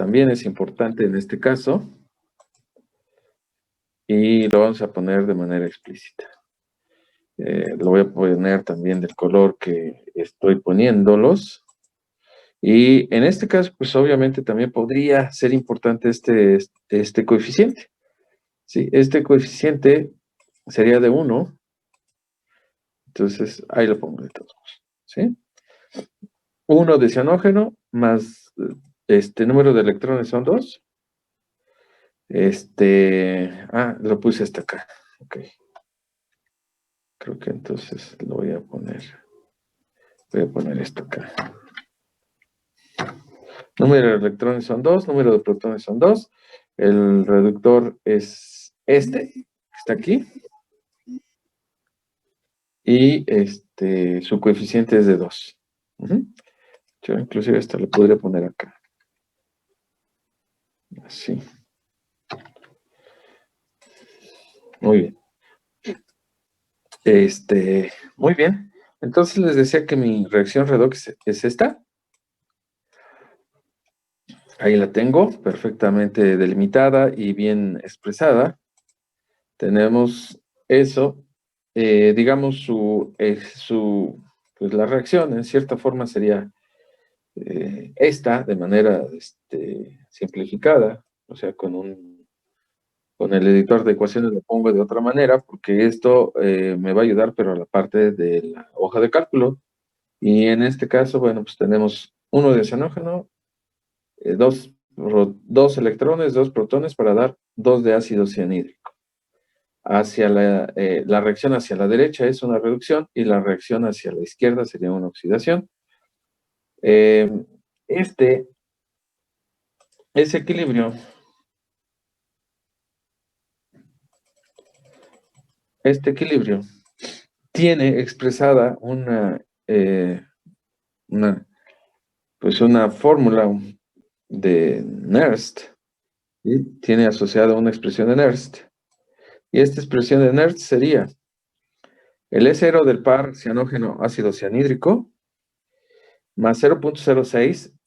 también es importante en este caso. Y lo vamos a poner de manera explícita. Lo voy a poner también del color que estoy poniéndolos. Y en este caso, pues obviamente también podría ser importante este coeficiente. ¿Sí? Este coeficiente sería de 1. Entonces, ahí lo pongo de todos modos. ¿Sí? 1 de cianógeno más este número de electrones son 2. Lo puse hasta acá. Ok. Creo que entonces lo voy a poner. Voy a poner esto acá. Número de electrones son 2, número de protones son 2. El reductor es este, que está aquí. Y su coeficiente es de 2. Yo inclusive esto lo podría poner acá. Así. Muy bien. Muy bien. Entonces les decía que mi reacción redox es esta. Ahí la tengo, perfectamente delimitada y bien expresada. Tenemos eso. Digamos, pues la reacción en cierta forma sería esta, de manera simplificada, o sea, con el editor de ecuaciones lo pongo de otra manera, porque esto me va a ayudar, pero a la parte de la hoja de cálculo. Y en este caso, bueno, pues tenemos 1 de cianógeno, 2 electrones, 2 protones para dar 2 de ácido cianhídrico. Hacia la reacción hacia la derecha es una reducción y la reacción hacia la izquierda sería una oxidación. Ese equilibrio, tiene expresada una fórmula de Nernst, ¿sí? Tiene asociada una expresión de Nernst. Y esta expresión de Nernst sería el E0 del par cianógeno ácido cianhídrico más 0.06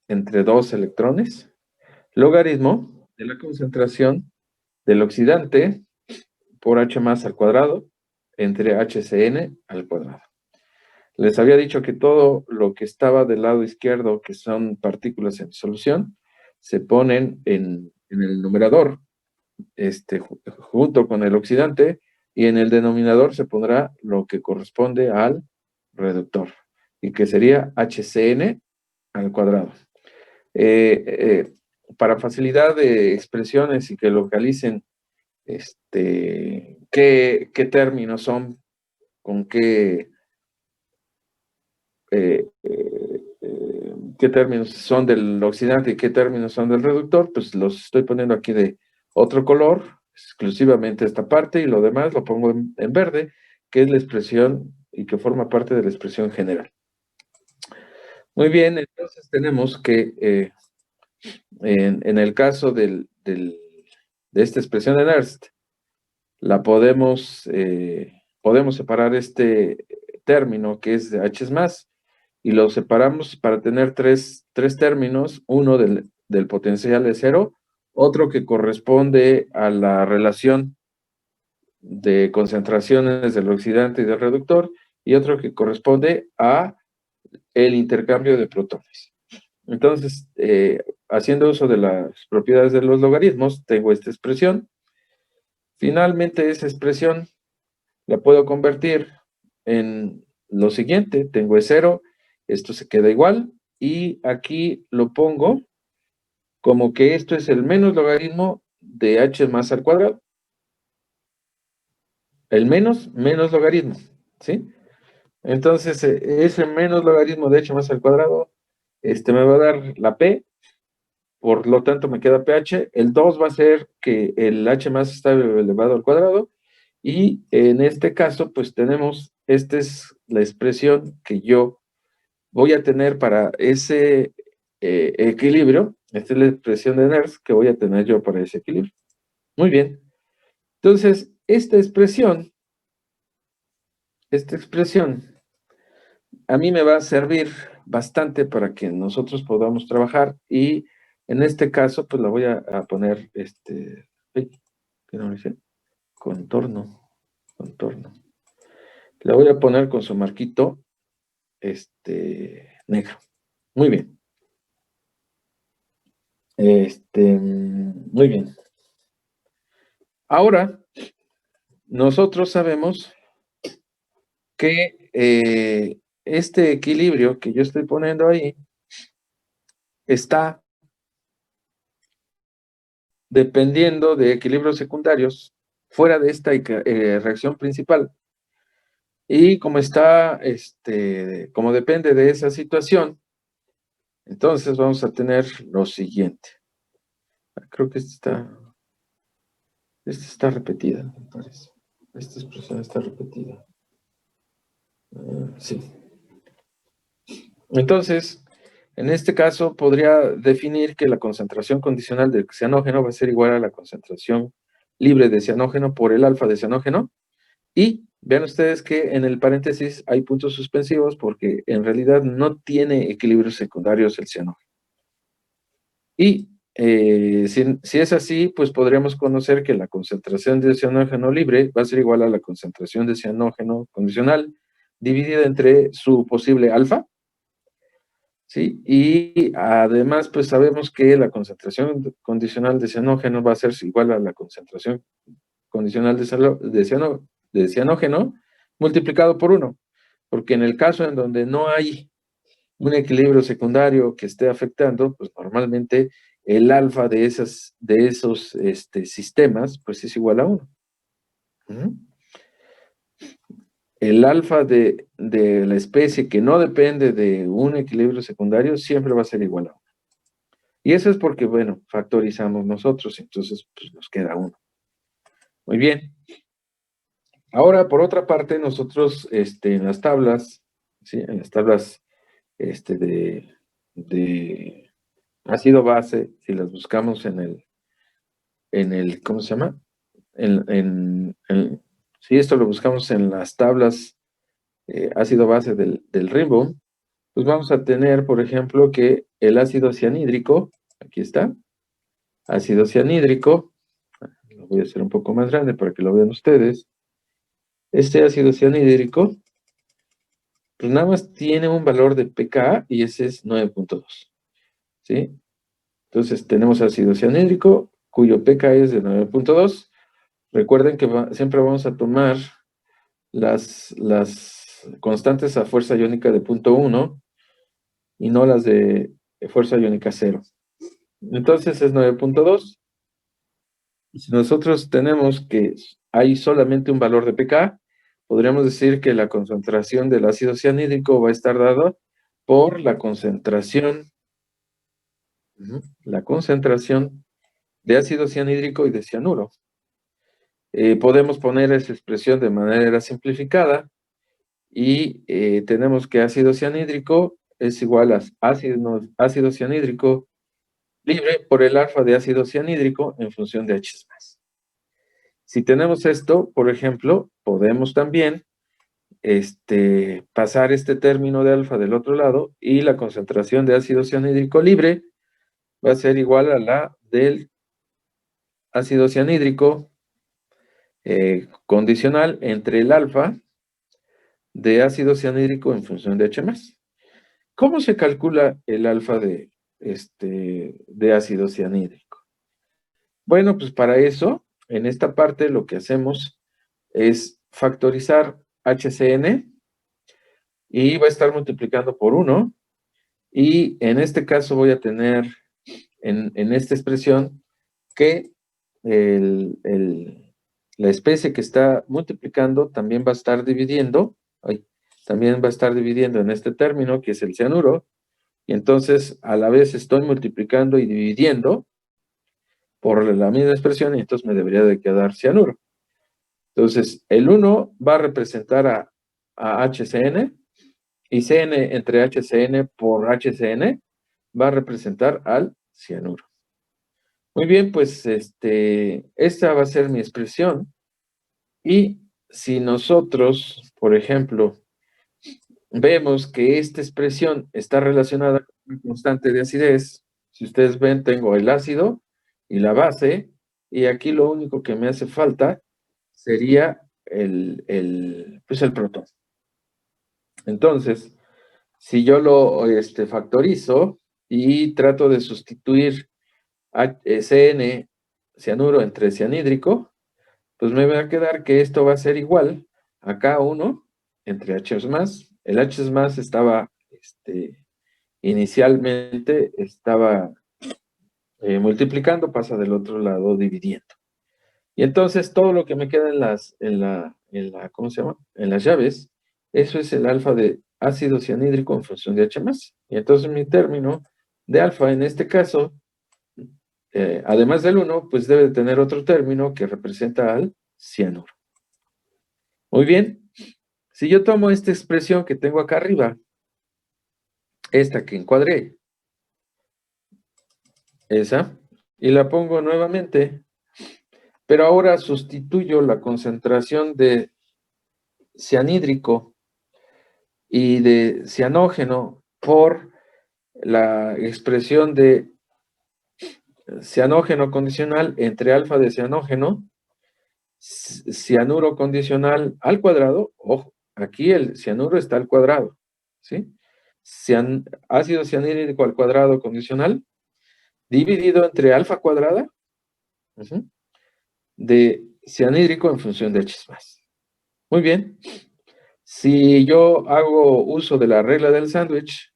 entre 2 electrones, logaritmo de la concentración del oxidante por H más al cuadrado entre HCN al cuadrado. Les había dicho que todo lo que estaba del lado izquierdo, que son partículas en solución, se ponen en el numerador, junto con el oxidante, y en el denominador se pondrá lo que corresponde al reductor, y que sería HCN al cuadrado. Para facilidad de expresiones y que localicen qué términos son, con qué términos son del oxidante y qué términos son del reductor, pues los estoy poniendo aquí de otro color, exclusivamente esta parte, y lo demás lo pongo en verde, que es la expresión y que forma parte de la expresión general. Muy bien, entonces tenemos que en el caso de esta expresión de Nernst, podemos separar este término que es de H más, y lo separamos para tener tres términos, uno del potencial de cero, otro que corresponde a la relación de concentraciones del oxidante y del reductor, y otro que corresponde a el intercambio de protones. Entonces, haciendo uso de las propiedades de los logaritmos, tengo esta expresión. Finalmente, esa expresión la puedo convertir en lo siguiente. Tengo E0, esto se queda igual, y aquí lo pongo como que esto es el menos logaritmo de H más al cuadrado. El menos logaritmo, ¿sí? Entonces, ese menos logaritmo de H más al cuadrado, me va a dar la P, por lo tanto me queda pH. El 2 va a ser que el H más está elevado al cuadrado, y en este caso, pues tenemos, esta es la expresión que yo voy a tener para ese equilibrio. Esta es la expresión de Nernst que voy a tener yo para ese equilibrio. Muy bien. Entonces, esta expresión a mí me va a servir bastante para que nosotros podamos trabajar y En este caso, pues la voy a poner, ay, ¿qué no dice? Contorno. La voy a poner con su marquito, negro. Muy bien. Muy bien. Ahora, nosotros sabemos que este equilibrio que yo estoy poniendo ahí está dependiendo de equilibrios secundarios fuera de esta reacción principal. Y como está, como depende de esa situación, entonces vamos a tener lo siguiente. Creo que esta está repetida, me parece. Esta expresión está repetida. Sí. Entonces, en este caso, podría definir que la concentración condicional del cianógeno va a ser igual a la concentración libre de cianógeno por el alfa de cianógeno. Y vean ustedes que en el paréntesis hay puntos suspensivos porque en realidad no tiene equilibrios secundarios el cianógeno. Y si es así, pues podríamos conocer que la concentración de cianógeno libre va a ser igual a la concentración de cianógeno condicional dividida entre su posible alfa, ¿sí? Y además, pues sabemos que la concentración condicional de cianógeno va a ser igual a la concentración condicional de cianógeno multiplicado por 1, porque en el caso en donde no hay un equilibrio secundario que esté afectando, pues normalmente el alfa de esos sistemas, pues es igual a 1. El alfa de la especie que no depende de un equilibrio secundario siempre va a ser igual a 1. Y eso es porque, bueno, factorizamos nosotros, entonces pues nos queda 1. Muy bien. Ahora, por otra parte, nosotros en las tablas, ¿sí? En las tablas de ácido base, si las buscamos en el, ¿cómo se llama? Si esto lo buscamos en las tablas ácido base del Rainbow, pues vamos a tener, por ejemplo, que el ácido cianhídrico, aquí está, ácido cianhídrico, lo voy a hacer un poco más grande para que lo vean ustedes. Este ácido cianhídrico, pues nada más tiene un valor de pKa y ese es 9.2, ¿sí? Entonces tenemos ácido cianhídrico, cuyo pKa es de 9.2. Recuerden que siempre vamos a tomar las constantes a fuerza iónica de 0.1 y no las de fuerza iónica 0. Entonces es 9.2. Si nosotros tenemos que hay solamente un valor de pKa, podríamos decir que la concentración del ácido cianhídrico va a estar dada por la concentración de ácido cianhídrico y de cianuro. Podemos poner esa expresión de manera simplificada y tenemos que ácido cianhídrico es igual a ácido cianhídrico libre por el alfa de ácido cianhídrico en función de H+. Si tenemos esto, por ejemplo, podemos también pasar este término de alfa del otro lado y la concentración de ácido cianhídrico libre va a ser igual a la del ácido cianhídrico condicional entre el alfa de ácido cianhídrico en función de H+. ¿Cómo se calcula el alfa de ácido cianhídrico? Bueno, pues para eso, en esta parte lo que hacemos es factorizar HCN y va a estar multiplicando por 1. Y en este caso voy a tener en esta expresión que la especie que está multiplicando también va a estar dividiendo, en este término que es el cianuro, y entonces a la vez estoy multiplicando y dividiendo por la misma expresión y entonces me debería de quedar cianuro. Entonces el 1 va a representar a HCN y CN entre HCN por HCN va a representar al cianuro. Muy bien, pues esta va a ser mi expresión. Y si nosotros, por ejemplo, vemos que esta expresión está relacionada con una constante de acidez, Si ustedes ven, tengo el ácido y la base, y aquí lo único que me hace falta sería pues el protón. Entonces, si yo lo factorizo y trato de sustituir CN, cianuro, entre cianhídrico, pues me va a quedar que esto va a ser igual a K1 entre H más. El H más estaba, inicialmente estaba multiplicando, pasa del otro lado dividiendo. Y entonces todo lo que me queda ¿cómo se llama? En las llaves, eso es el alfa de ácido cianhídrico en función de H más. Y entonces mi término de alfa, en este caso, además del 1, pues debe de tener otro término que representa al cianuro. Muy bien. Si yo tomo esta expresión que tengo acá arriba, esta que encuadré, esa, y la pongo nuevamente, pero ahora sustituyo la concentración de cianhídrico y de cianógeno por la expresión de cianógeno condicional entre alfa de cianógeno, cianuro condicional al cuadrado. Ojo, aquí el cianuro está al cuadrado, ¿sí? Ácido cianhídrico al cuadrado condicional dividido entre alfa cuadrada de cianhídrico en función de H más. Muy bien. Si yo hago uso de la regla del sándwich,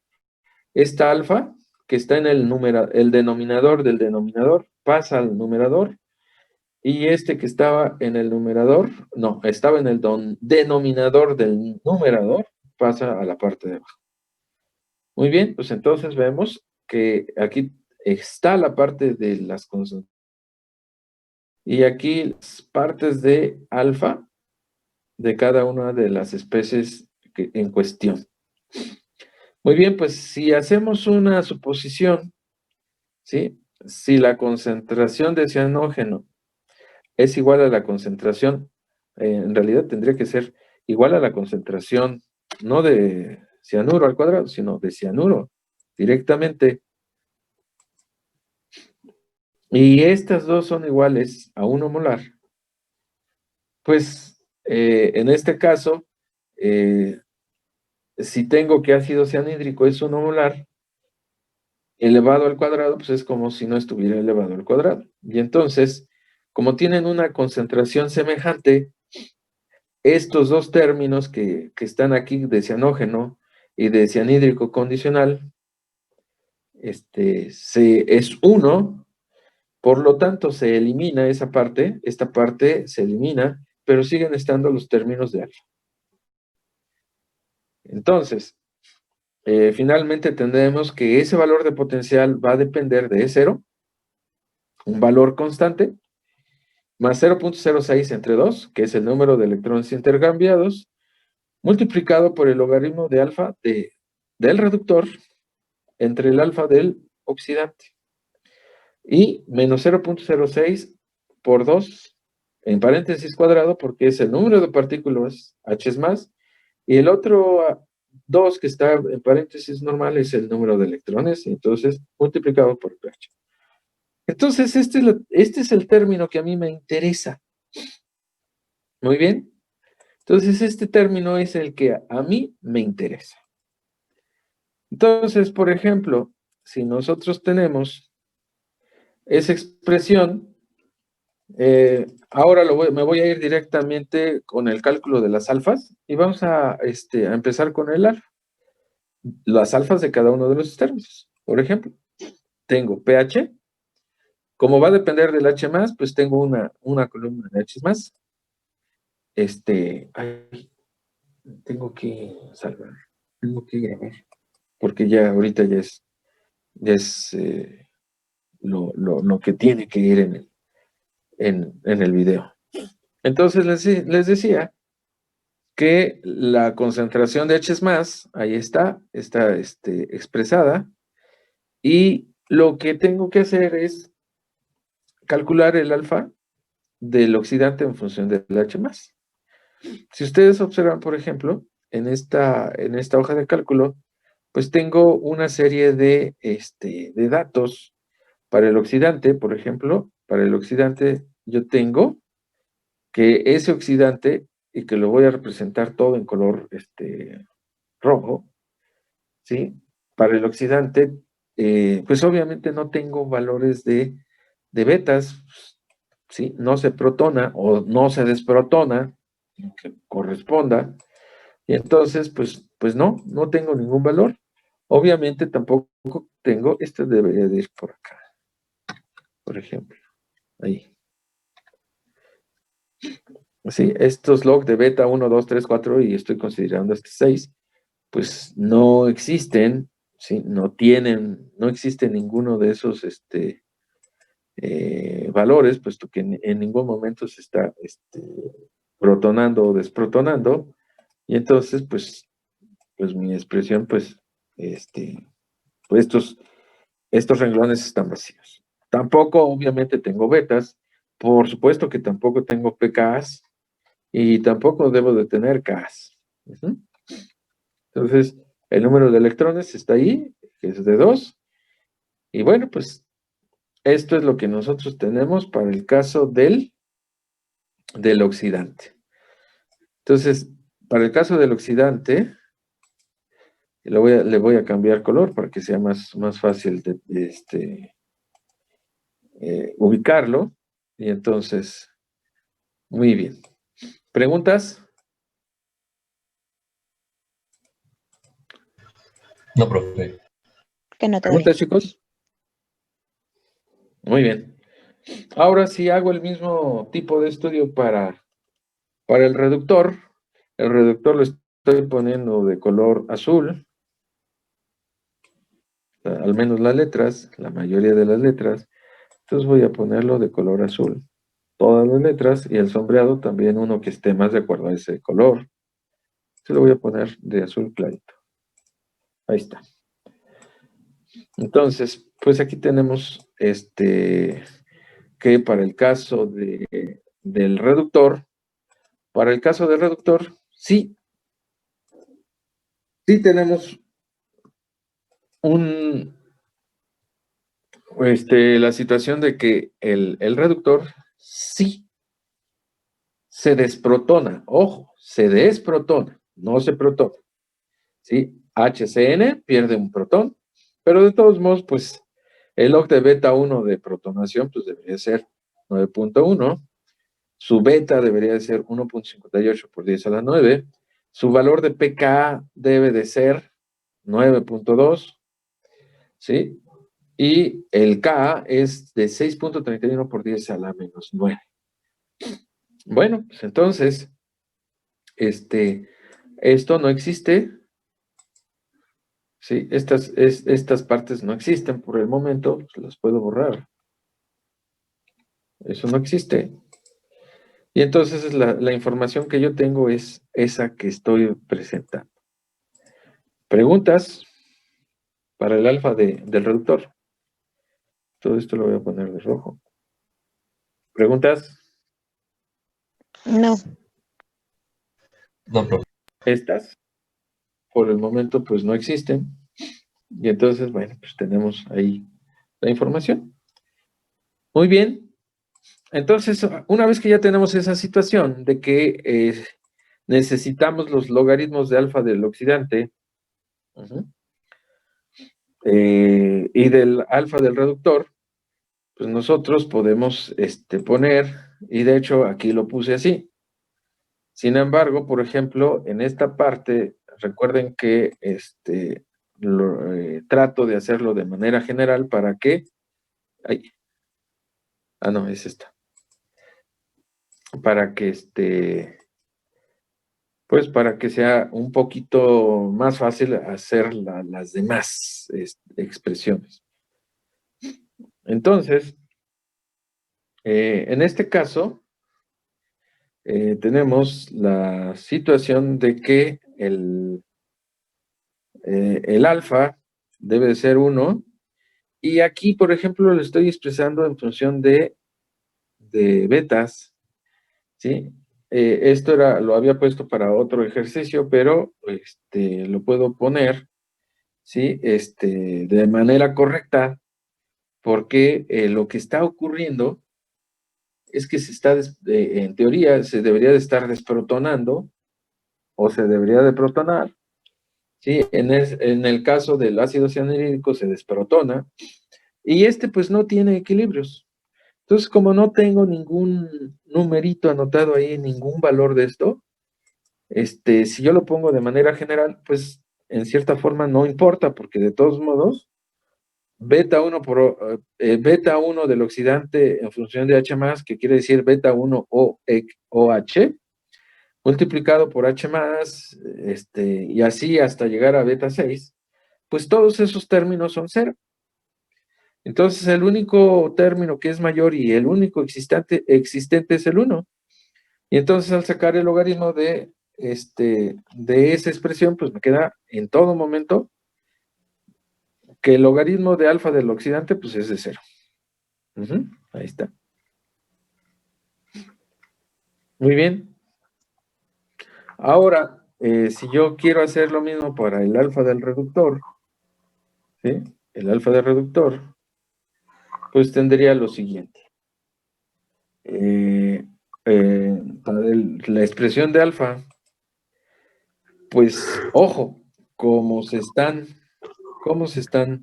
esta alfa, que está en el denominador del denominador, pasa al numerador, y este que estaba en el numerador, no, estaba en el denominador del numerador, pasa a la parte de abajo. Muy bien, pues entonces vemos que aquí está la parte de las constantes. Y aquí las partes de alfa de cada una de las especies en cuestión. Muy bien, pues si hacemos una suposición, ¿sí? Si la concentración de cianógeno es igual a la concentración, en realidad tendría que ser igual a la concentración, no de cianuro al cuadrado, sino de cianuro directamente. Y estas dos son iguales a 1 molar. Pues en este caso, si tengo que ácido cianhídrico es 1 molar, elevado al cuadrado, pues es como si no estuviera elevado al cuadrado. Y entonces, como tienen una concentración semejante, estos dos términos que están aquí de cianógeno y de cianhídrico condicional, es 1, por lo tanto se elimina esa parte, esta parte se elimina, pero siguen estando los términos de alfa. Entonces, finalmente tendremos que ese valor de potencial va a depender de E0, un valor constante, más 0.06 entre 2, que es el número de electrones intercambiados, multiplicado por el logaritmo de alfa del reductor entre el alfa del oxidante. Y menos 0.06 por 2, en paréntesis cuadrado, porque es el número de partículas H más, y el otro 2 que está en paréntesis normal es el número de electrones, entonces multiplicado por pH. Entonces, este es el término que a mí me interesa. Muy bien. Entonces, este término es el que a mí me interesa. Entonces, por ejemplo, si nosotros tenemos esa expresión, ahora me voy a ir directamente con el cálculo de las alfas y vamos a empezar con el alfa. Las alfas de cada uno de los términos. Por ejemplo, tengo pH. Como va a depender del H+, pues tengo una columna de H+. Tengo que salvar, tengo que grabar, porque ya ahorita ya es lo que tiene que ir en el video. Entonces les decía que la concentración de H+, ahí está expresada, y lo que tengo que hacer es calcular el alfa del oxidante en función del H+. Si ustedes observan, por ejemplo, en esta hoja de cálculo, pues tengo una serie de datos Para el oxidante, por ejemplo, para el oxidante yo tengo que ese oxidante, y que lo voy a representar todo en color rojo, ¿sí? Para el oxidante, pues obviamente no tengo valores de betas, ¿sí? No se protona o no se desprotona, lo que corresponda, y entonces, pues no tengo ningún valor. Obviamente tampoco tengo, este debería de ir por acá, por ejemplo, ahí. Sí, estos log de beta 1, 2, 3, 4 y estoy considerando este 6, pues no existen, ¿sí? No existe ninguno de esos valores, puesto que en ningún momento se está protonando o desprotonando, y entonces, pues mi expresión, pues estos renglones están vacíos. Tampoco, obviamente, tengo betas, por supuesto que tampoco tengo pKs, y tampoco debo de tener Ks. Ujú. Entonces, el número de electrones está ahí, que es de 2, y bueno, pues esto es lo que nosotros tenemos para el caso del oxidante. Entonces, para el caso del oxidante, le voy a cambiar color para que sea más fácil ubicarlo. Y entonces, muy bien. ¿Preguntas? No, profe. Que no, todo bien. ¿Preguntas, chicos? Muy bien. Ahora sí hago el mismo tipo de estudio para el reductor. El reductor lo estoy poniendo de color azul, al menos las letras, la mayoría de las letras. Entonces voy a ponerlo de color azul, todas las letras, y el sombreado también uno que esté más de acuerdo a ese color. Se lo voy a poner de azul clarito. Ahí está. Entonces, pues aquí tenemos que para el caso del reductor, sí tenemos la situación de que el reductor sí se desprotona. Ojo, se desprotona, no se protona. ¿Sí? HCN pierde un protón, pero de todos modos, pues el log de beta 1 de protonación pues debería ser 9.1. Su beta debería de ser 1.58 por 10 a la 9. Su valor de pKa debe de ser 9.2. ¿Sí? Y el K es de 6.31 por 10 a la menos 9. Bueno, pues entonces, esto no existe. Sí, estas partes no existen por el momento, pues las puedo borrar. Eso no existe. Y entonces la información que yo tengo es esa que estoy presentando. ¿Preguntas para el alfa del reductor? Todo esto lo voy a poner de rojo. ¿Preguntas? No. No, profe. Estas, por el momento, pues no existen. Y entonces, bueno, pues tenemos ahí la información. Muy bien. Entonces, una vez que ya tenemos esa situación de que necesitamos los logaritmos de alfa del oxidante y del alfa del reductor, pues nosotros podemos poner, y de hecho aquí lo puse así. Sin embargo, por ejemplo, en esta parte, recuerden que trato de hacerlo de manera general para que... Ay, no, es esta. Para que pues para que sea un poquito más fácil hacer las demás expresiones. Entonces, en este caso, tenemos la situación de que el alfa debe de ser 1, y aquí, por ejemplo, lo estoy expresando en función de betas, ¿sí? Esto lo había puesto para otro ejercicio, pero lo puedo poner, ¿sí? De manera correcta, porque lo que está ocurriendo es que se está, en teoría, se debería de estar desprotonando o se debería de protonar. ¿Sí? En el caso del ácido cianhídrico se desprotona y pues no tiene equilibrios. Entonces, como no tengo ningún numerito anotado ahí, ningún valor de esto, si yo lo pongo de manera general, pues en cierta forma no importa, porque de todos modos, beta 1 del oxidante en función de H+, que quiere decir beta 1 OH, multiplicado por H+, y así hasta llegar a beta 6, pues todos esos términos son cero. Entonces, el único término que es mayor y el único existente es el 1. Y entonces, al sacar el logaritmo de esa expresión, pues me queda en todo momento que el logaritmo de alfa del oxidante, pues es de 0. Ahí está. Muy bien. Ahora, si yo quiero hacer lo mismo para el alfa del reductor, ¿sí? El alfa del reductor, pues tendría lo siguiente. Para la expresión de alfa, pues, ojo, como se están, ¿cómo se llama?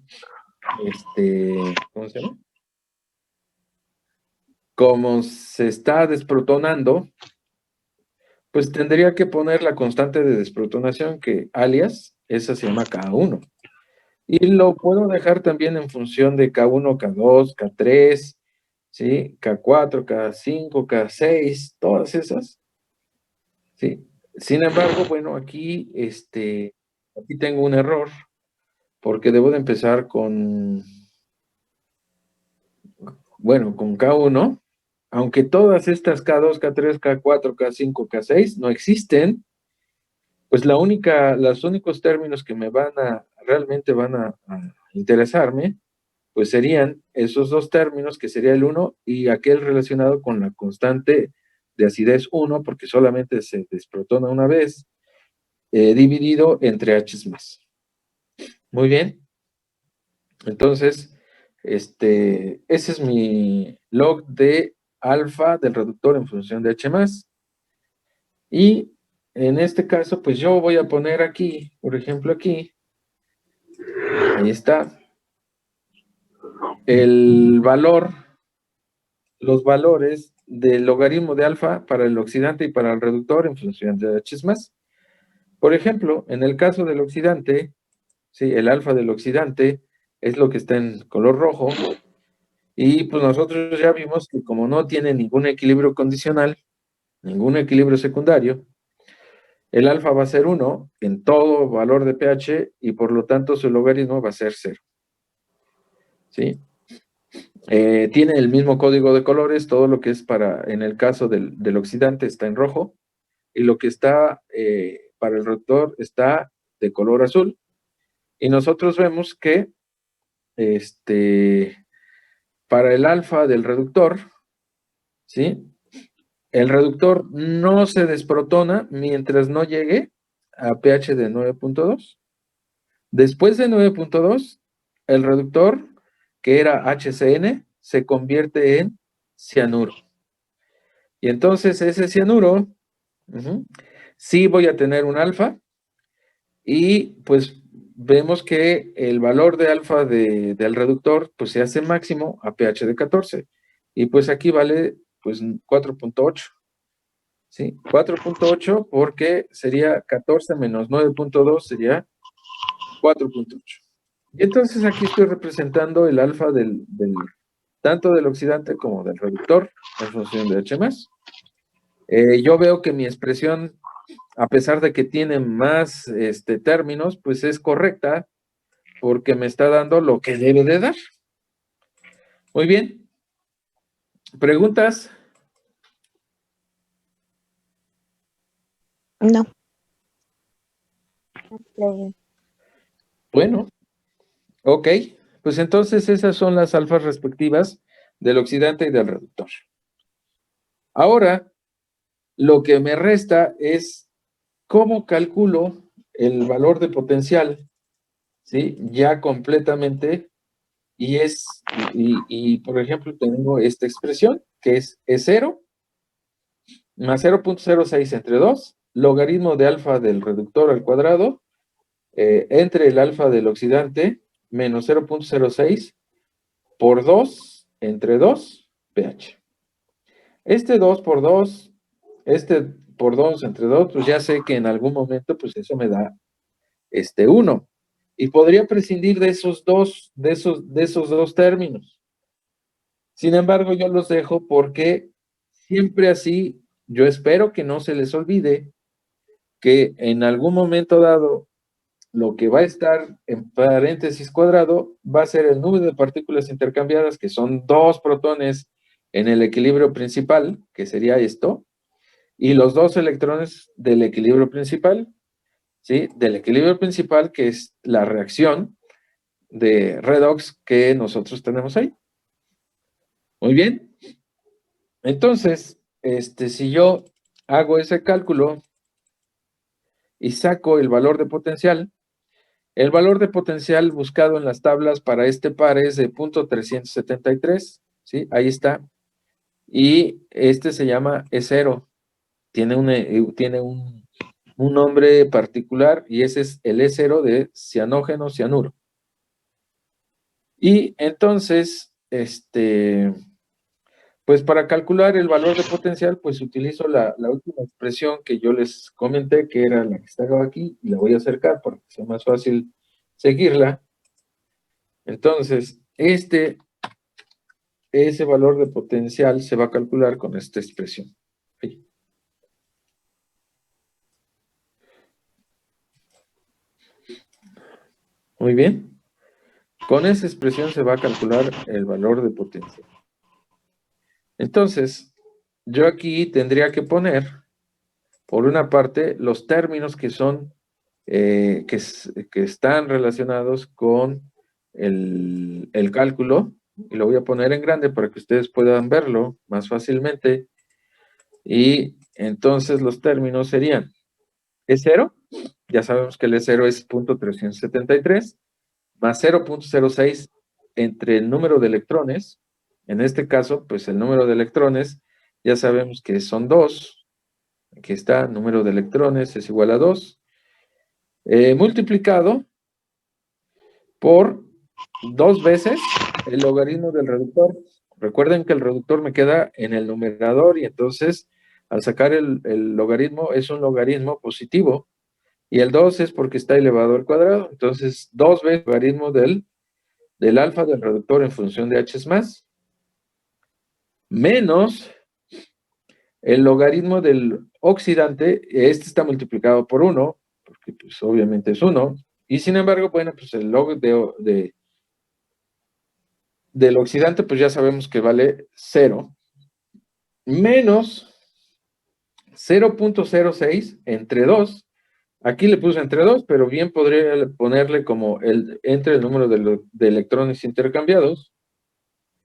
Como se está desprotonando, pues tendría que poner la constante de desprotonación, que alias, esa se llama K1. Y lo puedo dejar también en función de K1, K2, K3, ¿sí? K4, K5, K6, todas esas, ¿sí? Sin embargo, bueno, aquí tengo un error, porque debo de empezar con K1, aunque todas estas K2, K3, K4, K5, K6 no existen, pues los únicos términos que realmente van a interesarme, pues serían esos dos términos, que sería el 1 y aquel relacionado con la constante de acidez 1, porque solamente se desprotona una vez, dividido entre H+. Muy bien. Entonces, ese es mi log de alfa del reductor en función de H+. Y en este caso, pues yo voy a poner aquí, por ejemplo aquí, ahí está, los valores del logaritmo de alfa para el oxidante y para el reductor en función de H+. Por ejemplo, en el caso del oxidante, ¿sí? El alfa del oxidante es lo que está en color rojo, y pues nosotros ya vimos que como no tiene ningún equilibrio condicional, ningún equilibrio secundario, el alfa va a ser 1 en todo valor de pH y por lo tanto su logaritmo va a ser 0. ¿Sí? Tiene el mismo código de colores, todo lo que es en el caso del oxidante está en rojo, y lo que está para el reductor está de color azul. Y nosotros vemos que para el alfa del reductor, ¿sí? El reductor no se desprotona mientras no llegue a pH de 9.2. Después de 9.2, el reductor, que era HCN, se convierte en cianuro. Y entonces ese cianuro, sí voy a tener un alfa, y pues vemos que el valor de alfa del reductor pues se hace máximo a pH de 14. Y pues aquí vale pues 4.8. ¿Sí? 4.8 porque sería 14 menos 9.2 sería 4.8. Y entonces aquí estoy representando el alfa tanto del oxidante como del reductor en función de H+. Yo veo que mi expresión, a pesar de que tiene más términos, pues es correcta, porque me está dando lo que debe de dar. Muy bien. ¿Preguntas? No. Bueno, ok. Pues entonces esas son las alfas respectivas del oxidante y del reductor. Ahora, lo que me resta es cómo calculo el valor de potencial, ¿sí? Ya completamente y por ejemplo, tengo esta expresión, que es E0 más 0.06 entre 2, logaritmo de alfa del reductor al cuadrado, entre el alfa del oxidante, menos 0.06 por 2 entre 2, pH. Este 2 por 2, este por 2 entre 2, pues ya sé que en algún momento, pues eso me da 1. Y podría prescindir de esos dos términos. Sin embargo, yo los dejo porque siempre así, yo espero que no se les olvide que en algún momento dado, lo que va a estar en paréntesis cuadrado va a ser el número de partículas intercambiadas, que son 2 protones en el equilibrio principal, que sería esto, y los 2 electrones del equilibrio principal, ¿sí? Del equilibrio principal, que es la reacción de redox que nosotros tenemos ahí. Muy bien. Entonces, si yo hago ese cálculo y saco el valor de potencial, el valor de potencial buscado en las tablas para este par es de 0.373, ¿sí? Ahí está. Y este se llama E0. Tiene un nombre particular y ese es el E0 de cianógeno cianuro. Y entonces, pues para calcular el valor de potencial, pues utilizo la última expresión que yo les comenté, que era la que estaba aquí, y la voy a acercar para que sea más fácil seguirla. Entonces, ese valor de potencial se va a calcular con esta expresión. Ahí. Muy bien. Con esa expresión se va a calcular el valor de potencial. Entonces, yo aquí tendría que poner, por una parte, los términos que son, que están relacionados con el cálculo, y lo voy a poner en grande para que ustedes puedan verlo más fácilmente. Y entonces los términos serían E0, ya sabemos que el E0 es 0.373, más 0.06 entre el número de electrones. En este caso, pues el número de electrones, ya sabemos que son 2. Aquí está, número de electrones es igual a 2, multiplicado por 2 veces el logaritmo del reductor. Recuerden que el reductor me queda en el numerador y entonces al sacar el logaritmo es un logaritmo positivo y el 2 es porque está elevado al cuadrado. Entonces 2 veces el logaritmo del alfa del reductor en función de h es más, menos el logaritmo del oxidante, este está multiplicado por 1, porque pues obviamente es 1, y sin embargo, bueno, pues el log del oxidante, pues ya sabemos que vale 0, menos 0.06 entre 2, aquí le puse entre 2, pero bien podría ponerle como entre el número de electrones intercambiados,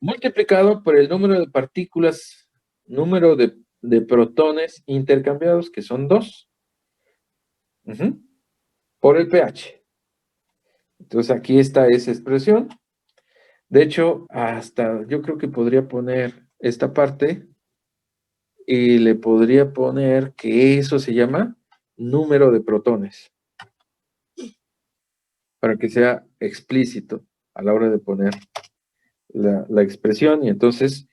multiplicado por el número de partículas, número de protones intercambiados, que son 2, por el pH. Entonces aquí está esa expresión. De hecho, hasta yo creo que podría poner esta parte y le podría poner que eso se llama número de protones, para que sea explícito a la hora de poner la expresión. Y entonces,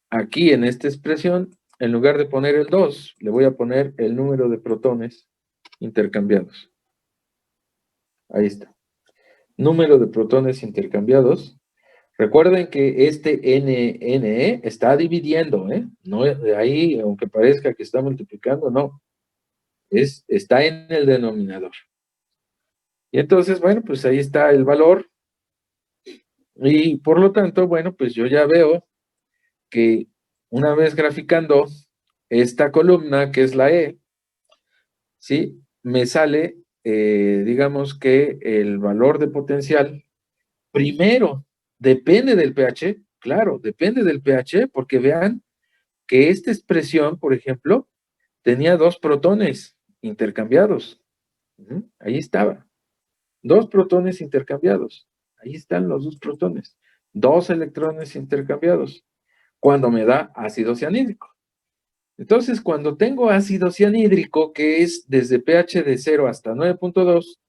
aquí en esta expresión, en lugar de poner el 2, le voy a poner el número de protones intercambiados. Ahí está. Número de protones intercambiados. Recuerden que este NNE está dividiendo, ¿eh? No, ahí, aunque parezca que está multiplicando, no. Está en el denominador. Y entonces, bueno, pues ahí está el valor. Y por lo tanto, bueno, pues yo ya veo que una vez graficando esta columna, que es la E, ¿sí? Me sale, digamos que el valor de potencial, primero, depende del pH, claro, depende del pH, porque vean que esta expresión, por ejemplo, tenía 2 protones intercambiados. Ahí estaba. 2 protones intercambiados. Ahí están los 2 protones. 2 electrones intercambiados, cuando me da ácido cianhídrico. Entonces, cuando tengo ácido cianhídrico, que es desde pH de 0 hasta 9.2,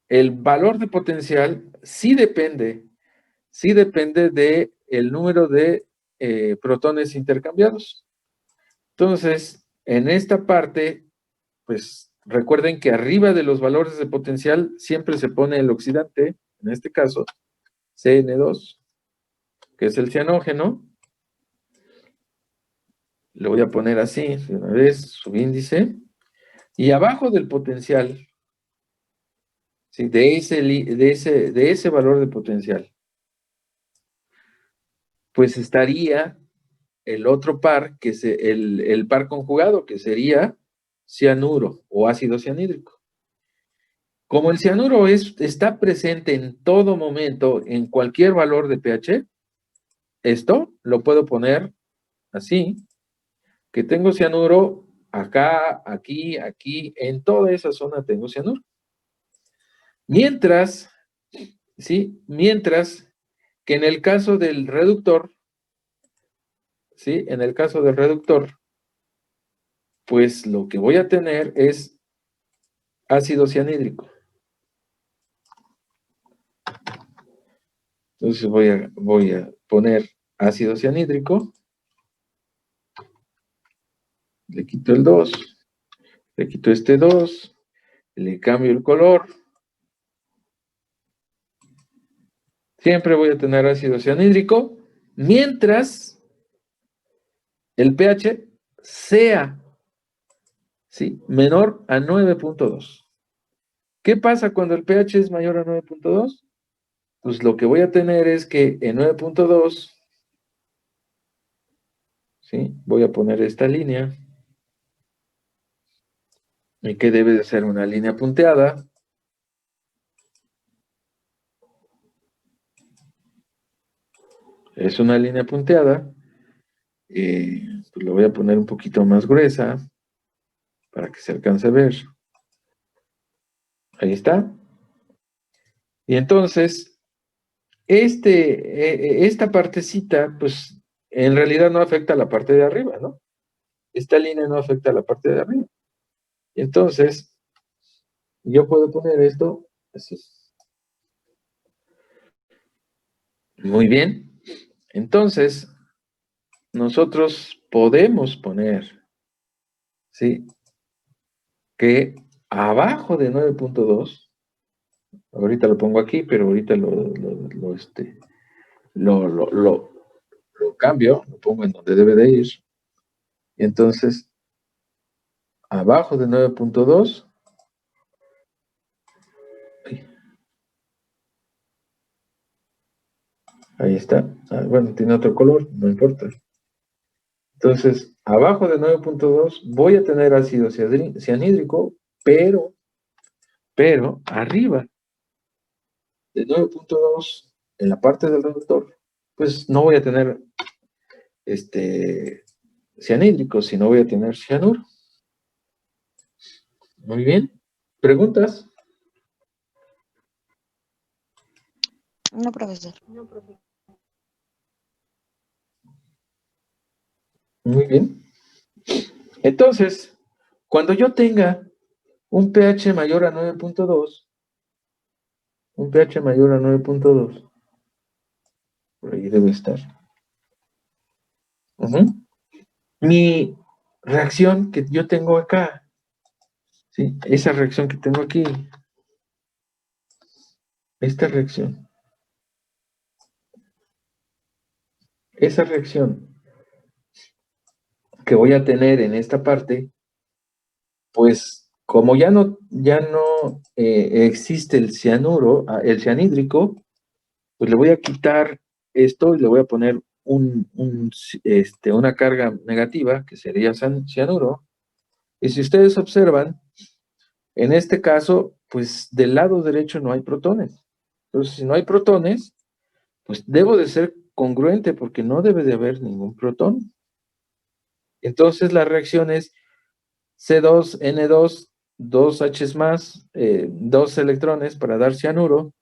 el valor de potencial sí depende de el número de protones intercambiados. Entonces, en esta parte, pues recuerden que arriba de los valores de potencial siempre se pone el oxidante, en este caso, CN2, que es el cianógeno. Lo voy a poner así, de una vez, subíndice. Y abajo del potencial, ¿sí? de ese valor de potencial, pues estaría el otro par, que es el par conjugado, que sería cianuro o ácido cianhídrico. Como el cianuro está presente en todo momento, en cualquier valor de pH, esto lo puedo poner así, que tengo cianuro acá, aquí, aquí, en toda esa zona tengo cianuro. Mientras, ¿sí? Mientras que en el caso del reductor, ¿sí? En el caso del reductor, pues lo que voy a tener es ácido cianhídrico. Entonces voy a poner ácido cianhídrico, le quito el 2, le quito este 2, le cambio el color. Siempre voy a tener ácido cianhídrico, mientras el pH sea, ¿sí? menor a 9.2. ¿Qué pasa cuando el pH es mayor a 9.2? Pues lo que voy a tener es que en 9.2, ¿sí? Voy a poner esta línea, y que debe de ser una línea punteada. Es una línea punteada. Pues lo voy a poner un poquito más gruesa para que se alcance a ver. Ahí está. Y entonces, esta partecita, pues en realidad no afecta a la parte de arriba, ¿no? Esta línea no afecta a la parte de arriba. Entonces, yo puedo poner esto así. Muy bien. Entonces, nosotros podemos poner, ¿sí? Que abajo de 9.2, ahorita lo pongo aquí, pero ahorita lo cambio, lo pongo en donde debe de ir. Y entonces, abajo de 9.2, ahí está. Bueno, tiene otro color, no importa. Entonces, abajo de 9.2 voy a tener ácido cianhídrico, pero arriba de 9.2, en la parte del reductor, pues no voy a tener cianhídrico, sino voy a tener cianuro. Muy bien. ¿Preguntas? No, profesor. Muy bien. Entonces, cuando yo tenga un pH mayor a 9.2, un pH mayor a 9.2, por ahí debe estar. Mi reacción que yo tengo acá, ¿sí? Esa reacción que tengo aquí, esta reacción, esa reacción que voy a tener en esta parte, pues como ya no existe el cianuro, el cianhídrico, pues le voy a quitar esto y le voy a poner una carga negativa, que sería cianuro. Y si ustedes observan, en este caso, pues del lado derecho no hay protones. Entonces, si no hay protones, pues debo de ser congruente porque no debe de haber ningún protón. Entonces la reacción es C2N2, 2 H más, 2 electrones para dar cianuro.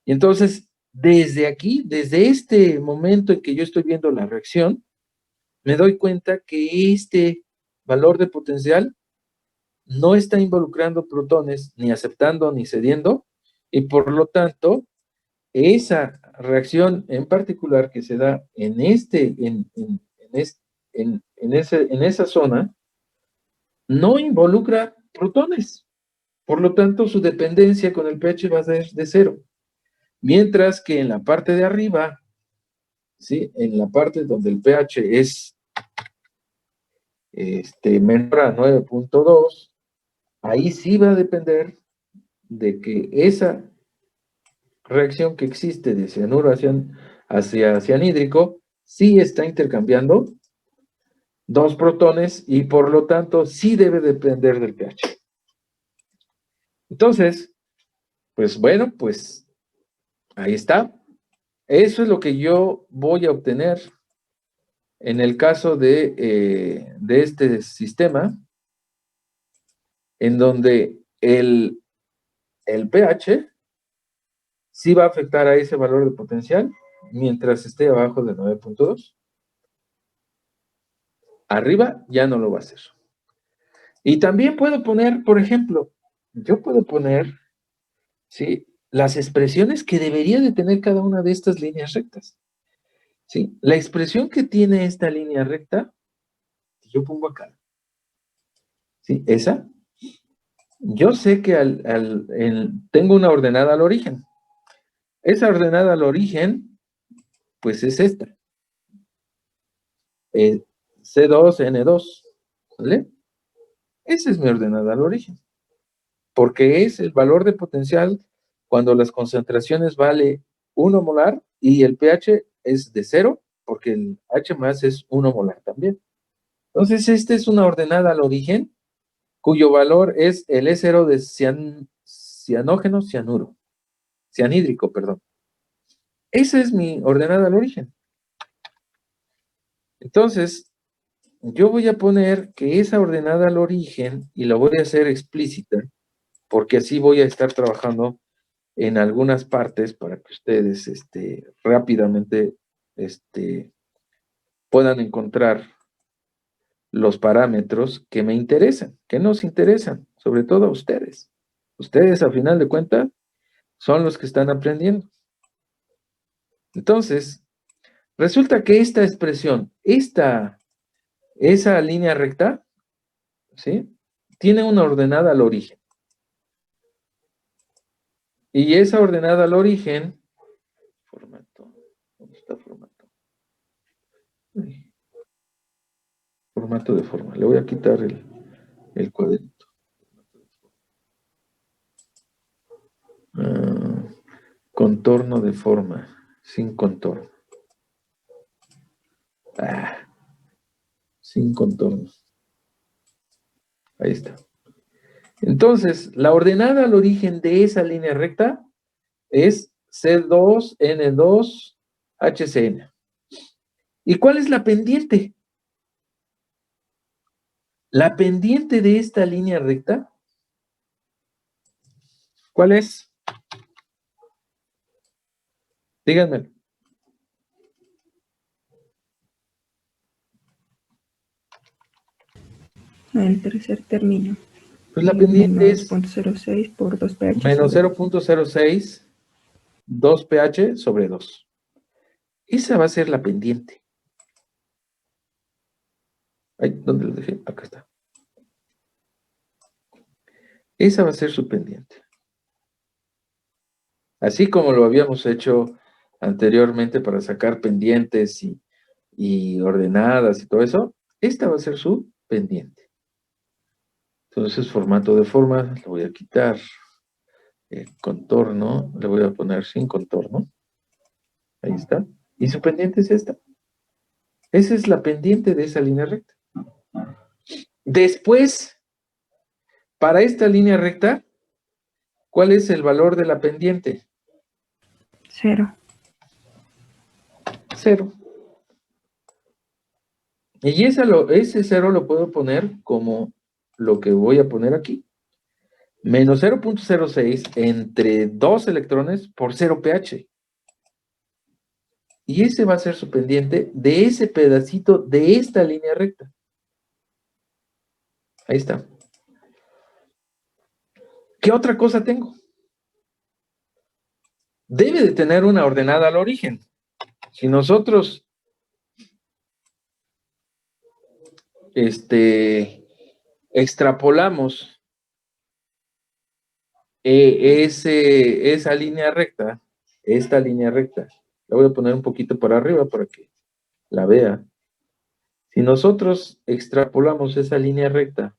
Y entonces desde aquí, desde este momento en que yo estoy viendo la reacción, me doy cuenta que este valor de potencial no está involucrando protones, ni aceptando ni cediendo, y por lo tanto, esa reacción en particular que se da en esa zona, no involucra protones. Por lo tanto, su dependencia con el pH va a ser de 0. Mientras que en la parte de arriba, ¿sí? En la parte donde el pH es menor a 9.2, ahí sí va a depender de que esa reacción que existe de cianuro hacia cianhídrico sí está intercambiando dos protones y por lo tanto sí debe depender del pH. Entonces, pues bueno, pues ahí está. Eso es lo que yo voy a obtener en el caso de este sistema, en donde el pH sí va a afectar a ese valor de potencial mientras esté abajo de 9.2. Arriba ya no lo va a hacer. Y también puedo poner, por ejemplo, yo puedo poner, ¿sí?, las expresiones que debería de tener cada una de estas líneas rectas. ¿Sí? La expresión que tiene esta línea recta, yo pongo acá. ¿Sí? Esa. Yo sé que tengo una ordenada al origen. Esa ordenada al origen, pues es esta. C2N2. ¿Vale? Esa es mi ordenada al origen. Porque es el valor de potencial cuando las concentraciones vale 1 molar y el pH es de 0, porque el H más es 1 molar también. Entonces, esta es una ordenada al origen, cuyo valor es el E0 de cianhídrico, perdón. Esa es mi ordenada al origen. Entonces, yo voy a poner que esa ordenada al origen, y la voy a hacer explícita, porque así voy a estar trabajando en algunas partes para que ustedes rápidamente puedan encontrar los parámetros que me interesan, que nos interesan, sobre todo a ustedes. Ustedes, a final de cuentas, son los que están aprendiendo. Entonces, resulta que esta expresión, esa línea recta, ¿sí?, tiene una ordenada al origen. Y esa ordenada al origen, formato, ¿dónde está formato? Formato de forma. Le voy a quitar el cuadrito. Contorno de forma, sin contorno. Sin contorno. Ahí está. Entonces, la ordenada al origen de esa línea recta es C2N2HCN. ¿Y cuál es la pendiente? La pendiente de esta línea recta, ¿cuál es? Díganme. El tercer término. Pues la pendiente es menos 0.06 por 2 pH. menos 0.06, 2 pH sobre 2. Esa va a ser la pendiente. Ay, ¿dónde lo dejé? Acá está. Esa va a ser su pendiente. Así como lo habíamos hecho anteriormente para sacar pendientes y ordenadas y todo eso, esta va a ser su pendiente. Entonces, formato de forma, le voy a quitar el contorno, le voy a poner sin contorno. Ahí está. Y su pendiente es esta. Esa es la pendiente de esa línea recta. Después, para esta línea recta, ¿cuál es el valor de la pendiente? 0. 0. Y ese 0 lo puedo poner como lo que voy a poner aquí. Menos 0.06 entre 2 electrones por 0 pH. Y ese va a ser su pendiente de ese pedacito de esta línea recta. Ahí está. ¿Qué otra cosa tengo? Debe de tener una ordenada al origen. Si nosotros extrapolamos esa línea recta, esta línea recta, la voy a poner un poquito para arriba para que la vea. Si nosotros extrapolamos esa línea recta,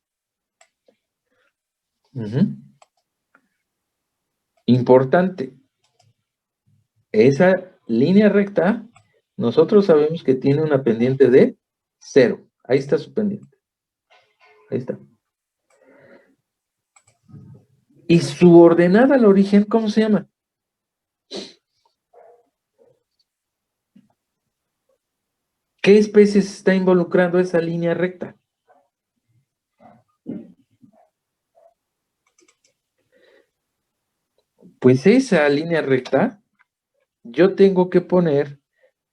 importante, esa línea recta, nosotros sabemos que tiene una pendiente de 0. Ahí está su pendiente. Ahí está. Y su ordenada al origen, ¿cómo se llama? ¿Qué especies está involucrando esa línea recta? Pues esa línea recta, yo tengo que poner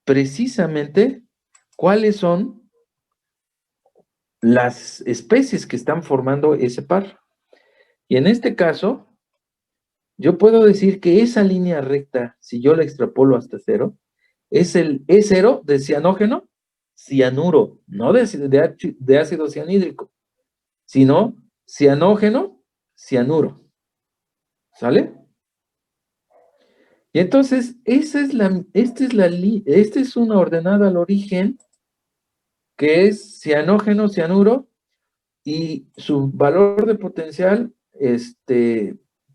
precisamente cuáles son las especies que están formando ese par. Y en este caso, yo puedo decir que esa línea recta, si yo la extrapolo hasta 0, es el E0 de cianógeno, cianuro, no de ácido cianhídrico, sino cianógeno, cianuro. ¿Sale? Y entonces, esta es una ordenada al origen, que es cianógeno, cianuro, y su valor de potencial,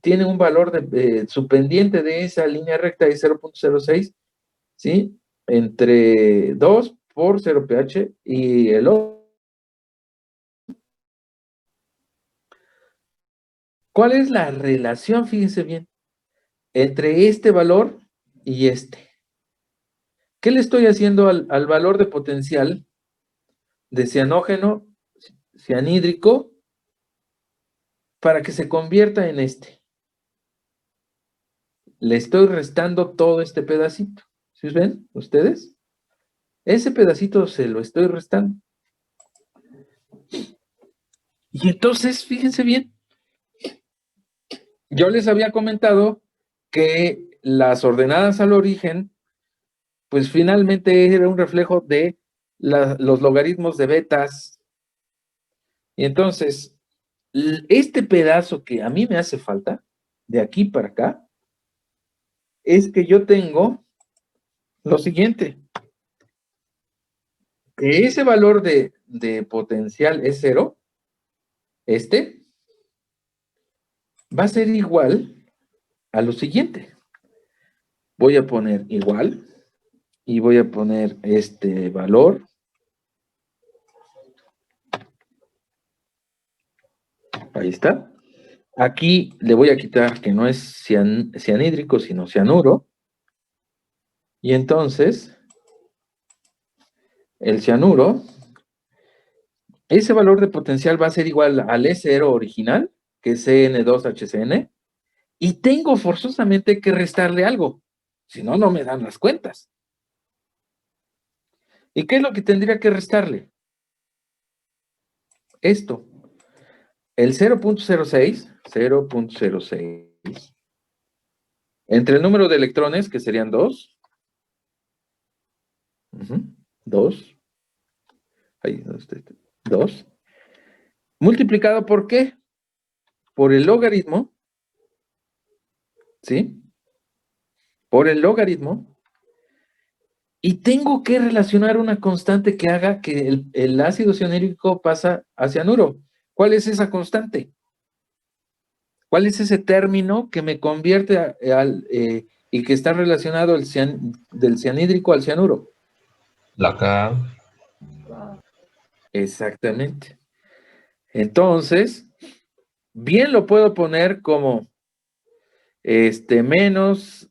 tiene un valor su pendiente de esa línea recta es 0.06, ¿sí? Entre 2 por 0 pH y el otro. ¿Cuál es la relación? Fíjense bien, entre este valor y este. ¿Qué le estoy haciendo al valor de potencial de cianógeno, cianhídrico, para que se convierta en este? Le estoy restando todo este pedacito. ¿Sí ven ustedes? Ese pedacito se lo estoy restando. Y entonces, fíjense bien, yo les había comentado que las ordenadas al origen, pues finalmente era un reflejo de los logaritmos de betas. Y entonces, este pedazo que a mí me hace falta, de aquí para acá, es que yo tengo lo siguiente, que ese valor de potencial es 0, va a ser igual a lo siguiente. Voy a poner igual y voy a poner este valor. Ahí está. Aquí le voy a quitar que no es cianhídrico, sino cianuro. Y entonces, el cianuro, ese valor de potencial va a ser igual al E0 original, que es CN2HCN, y tengo forzosamente que restarle algo, si no, no me dan las cuentas. ¿Y qué es lo que tendría que restarle? Esto, el 0.06, entre el número de electrones, que serían 2, 2, ahí, 2, multiplicado por ¿qué? Por el logaritmo, ¿sí? Por el logaritmo, y tengo que relacionar una constante que haga que el ácido cianhídrico pasa a cianuro. ¿Cuál es esa constante? ¿Cuál es ese término que me convierte y que está relacionado del cianhídrico al cianuro? La K. Exactamente. Entonces, bien lo puedo poner como menos,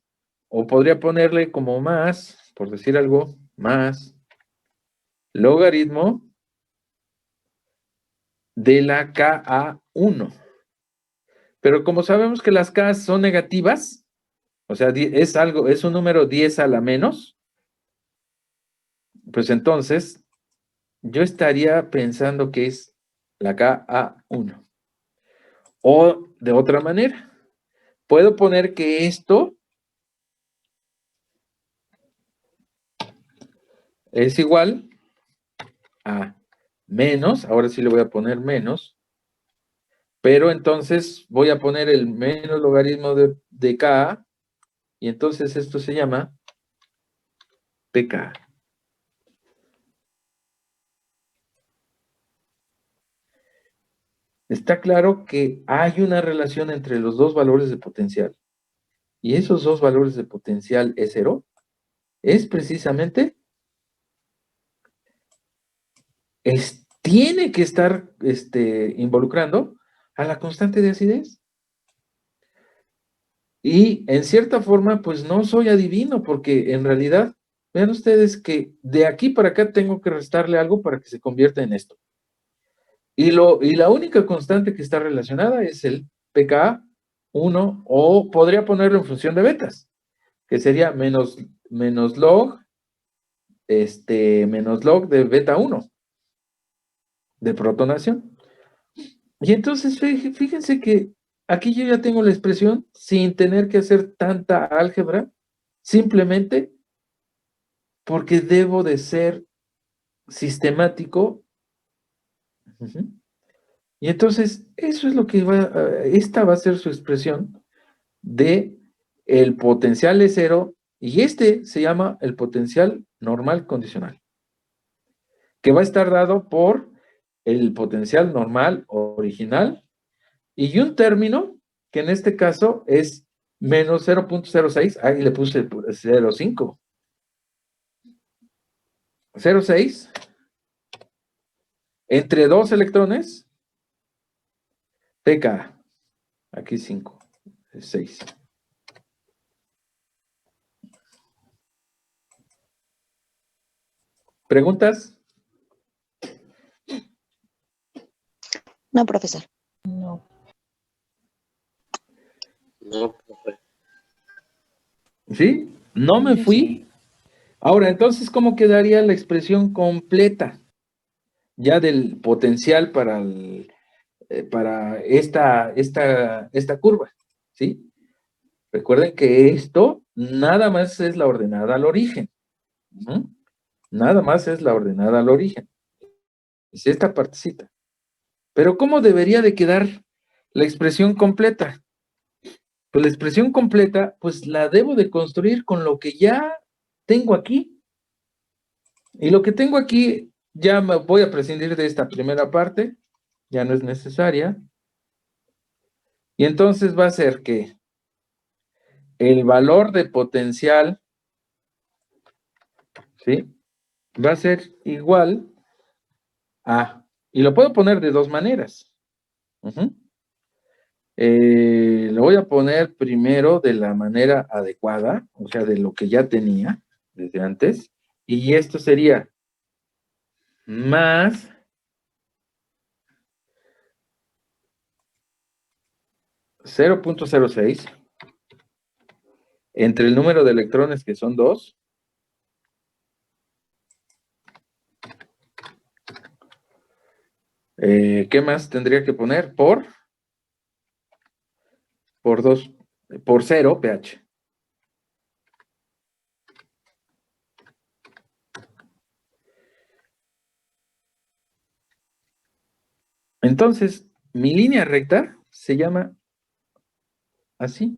o podría ponerle como más, por decir algo, más logaritmo de la Ka1. Pero como sabemos que las K son negativas, o sea, es un número 10 a la menos, pues entonces yo estaría pensando que es la Ka1. O de otra manera, puedo poner que esto es igual a menos, ahora sí le voy a poner menos, pero entonces voy a poner el menos logaritmo de Ka, y entonces esto se llama PK. Está claro que hay una relación entre los dos valores de potencial, y esos dos valores de potencial E0 es precisamente, tiene que estar involucrando a la constante de acidez. Y en cierta forma, pues no soy adivino, porque en realidad, vean ustedes que de aquí para acá tengo que restarle algo para que se convierta en esto. Y la única constante que está relacionada es el pKa1, o podría ponerlo en función de betas, que sería menos log, menos log de beta 1, de protonación. Y entonces, fíjense que aquí yo ya tengo la expresión sin tener que hacer tanta álgebra, simplemente porque debo de ser sistemático. Y entonces, eso es lo que esta va a ser su expresión de el potencial E0, y este se llama el potencial normal condicional, que va a estar dado por el potencial normal original y un término que en este caso es menos 0.06, ahí le puse 0.5. 0.6 entre 2 electrones, pK, aquí 5, 6. ¿Preguntas? No, profesor. No. No, profe. ¿Sí? No me fui. Ahora, entonces, ¿cómo quedaría la expresión completa ya del potencial para esta curva? ¿Sí? Recuerden que esto nada más es la ordenada al origen. Nada más es la ordenada al origen. Es esta partecita. Pero ¿cómo debería de quedar la expresión completa? Pues la expresión completa, pues la debo de construir con lo que ya tengo aquí. Y lo que tengo aquí, ya me voy a prescindir de esta primera parte, ya no es necesaria. Y entonces va a ser que el valor de potencial, ¿sí? Va a ser igual a, y lo puedo poner de dos maneras. Lo voy a poner primero de la manera adecuada, o sea, de lo que ya tenía desde antes, y esto sería más 0.06 entre el número de electrones, que son 2, ¿qué más tendría que poner? Por 2, por 0 pH. Entonces, mi línea recta se llama así.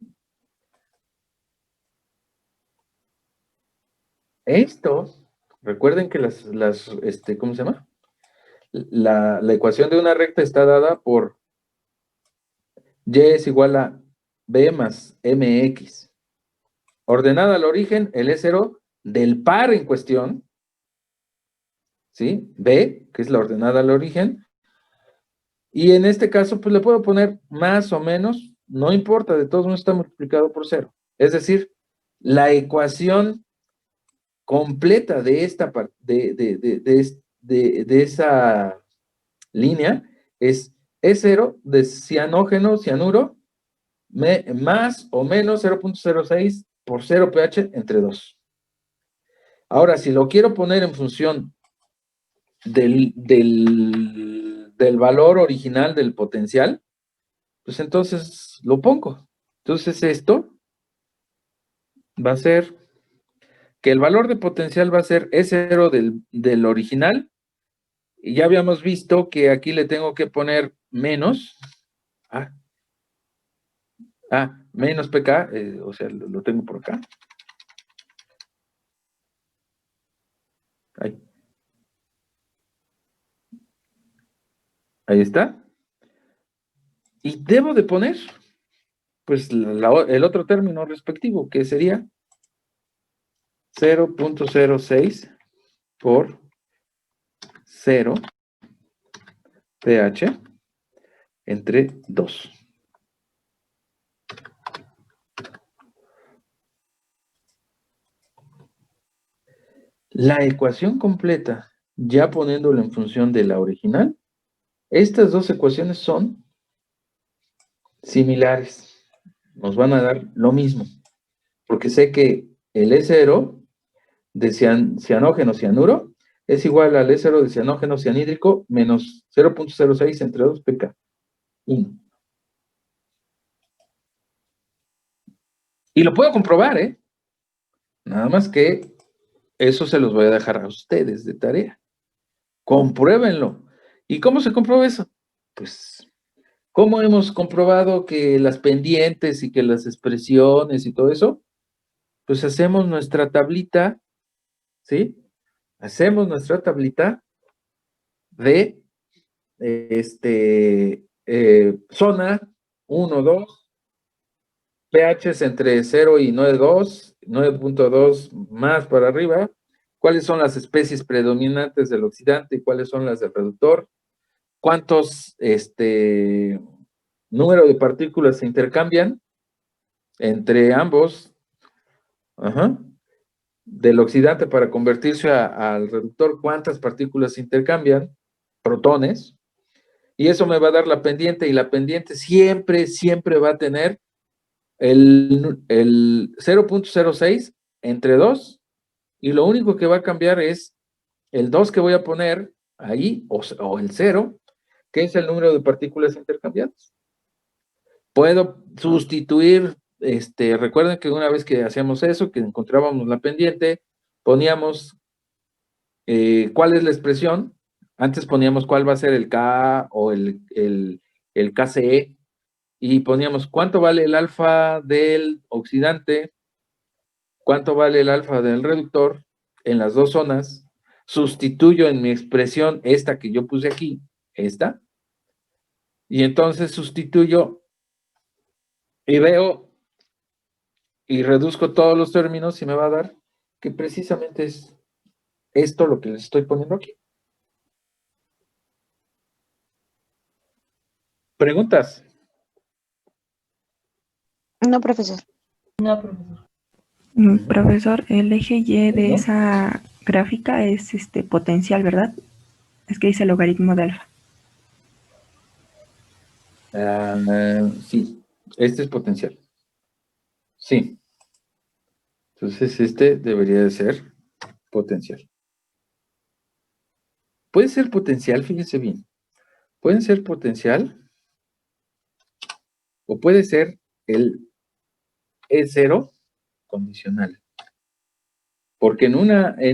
Esto, recuerden que ¿cómo se llama? La ecuación de una recta está dada por Y es igual a B más MX. Ordenada al origen, el E0 del par en cuestión, ¿sí? B, que es la ordenada al origen. Y en este caso, pues le puedo poner más o menos, no importa, de todos modos está multiplicado por 0. Es decir, la ecuación completa de esta parte, de esa línea es E0 de cianógeno, cianuro, más o menos 0.06 por 0 pH entre 2. Ahora, si lo quiero poner en función del valor original del potencial, pues entonces lo pongo. Entonces esto va a ser que el valor de potencial va a ser E0 del original, y ya habíamos visto que aquí le tengo que poner menos, menos PK, o sea, lo tengo por acá. Ahí está. Y debo de poner, pues, el otro término respectivo, que sería 0.06 por 0 pH entre 2. La ecuación completa, ya poniéndolo en función de la original, estas dos ecuaciones son similares. Nos van a dar lo mismo. Porque sé que el E0 de cianógeno cianuro es igual al E0 de cianógeno cianhídrico menos 0.06 entre 2 pK. 1. Y lo puedo comprobar, ¿eh? Nada más que eso se los voy a dejar a ustedes de tarea. Compruébenlo. ¿Y cómo se comprueba eso? Pues, ¿cómo hemos comprobado que las pendientes y que las expresiones y todo eso? Pues hacemos nuestra tablita, ¿sí? Hacemos nuestra tablita de zona 1, 2, pHs entre 0 y 9.2, 9.2 más para arriba, cuáles son las especies predominantes del oxidante y cuáles son las del reductor, cuántos número de partículas se intercambian entre ambos, del oxidante para convertirse al reductor, cuántas partículas se intercambian, protones, y eso me va a dar la pendiente, y la pendiente siempre va a tener el 0.06 entre 2, y lo único que va a cambiar es el 2 que voy a poner ahí, o el 0, que es el número de partículas intercambiadas. Puedo sustituir, recuerden que una vez que hacíamos eso, que encontrábamos la pendiente, poníamos cuál es la expresión. Antes poníamos cuál va a ser el K o el KCE, y poníamos cuánto vale el alfa del oxidante, cuánto vale el alfa del reductor en las dos zonas. Sustituyo en mi expresión esta que yo puse aquí, esta, y entonces sustituyo y veo y reduzco todos los términos y me va a dar que precisamente es esto lo que les estoy poniendo aquí. ¿Preguntas? No, profesor. Profesor, el eje Y de ¿No? esa gráfica es potencial, ¿verdad? Es que dice logaritmo de alfa. Sí, este es potencial. Sí. Entonces este debería de ser potencial. Puede ser potencial, fíjense bien. Puede ser potencial o puede ser el E0 condicional. Porque en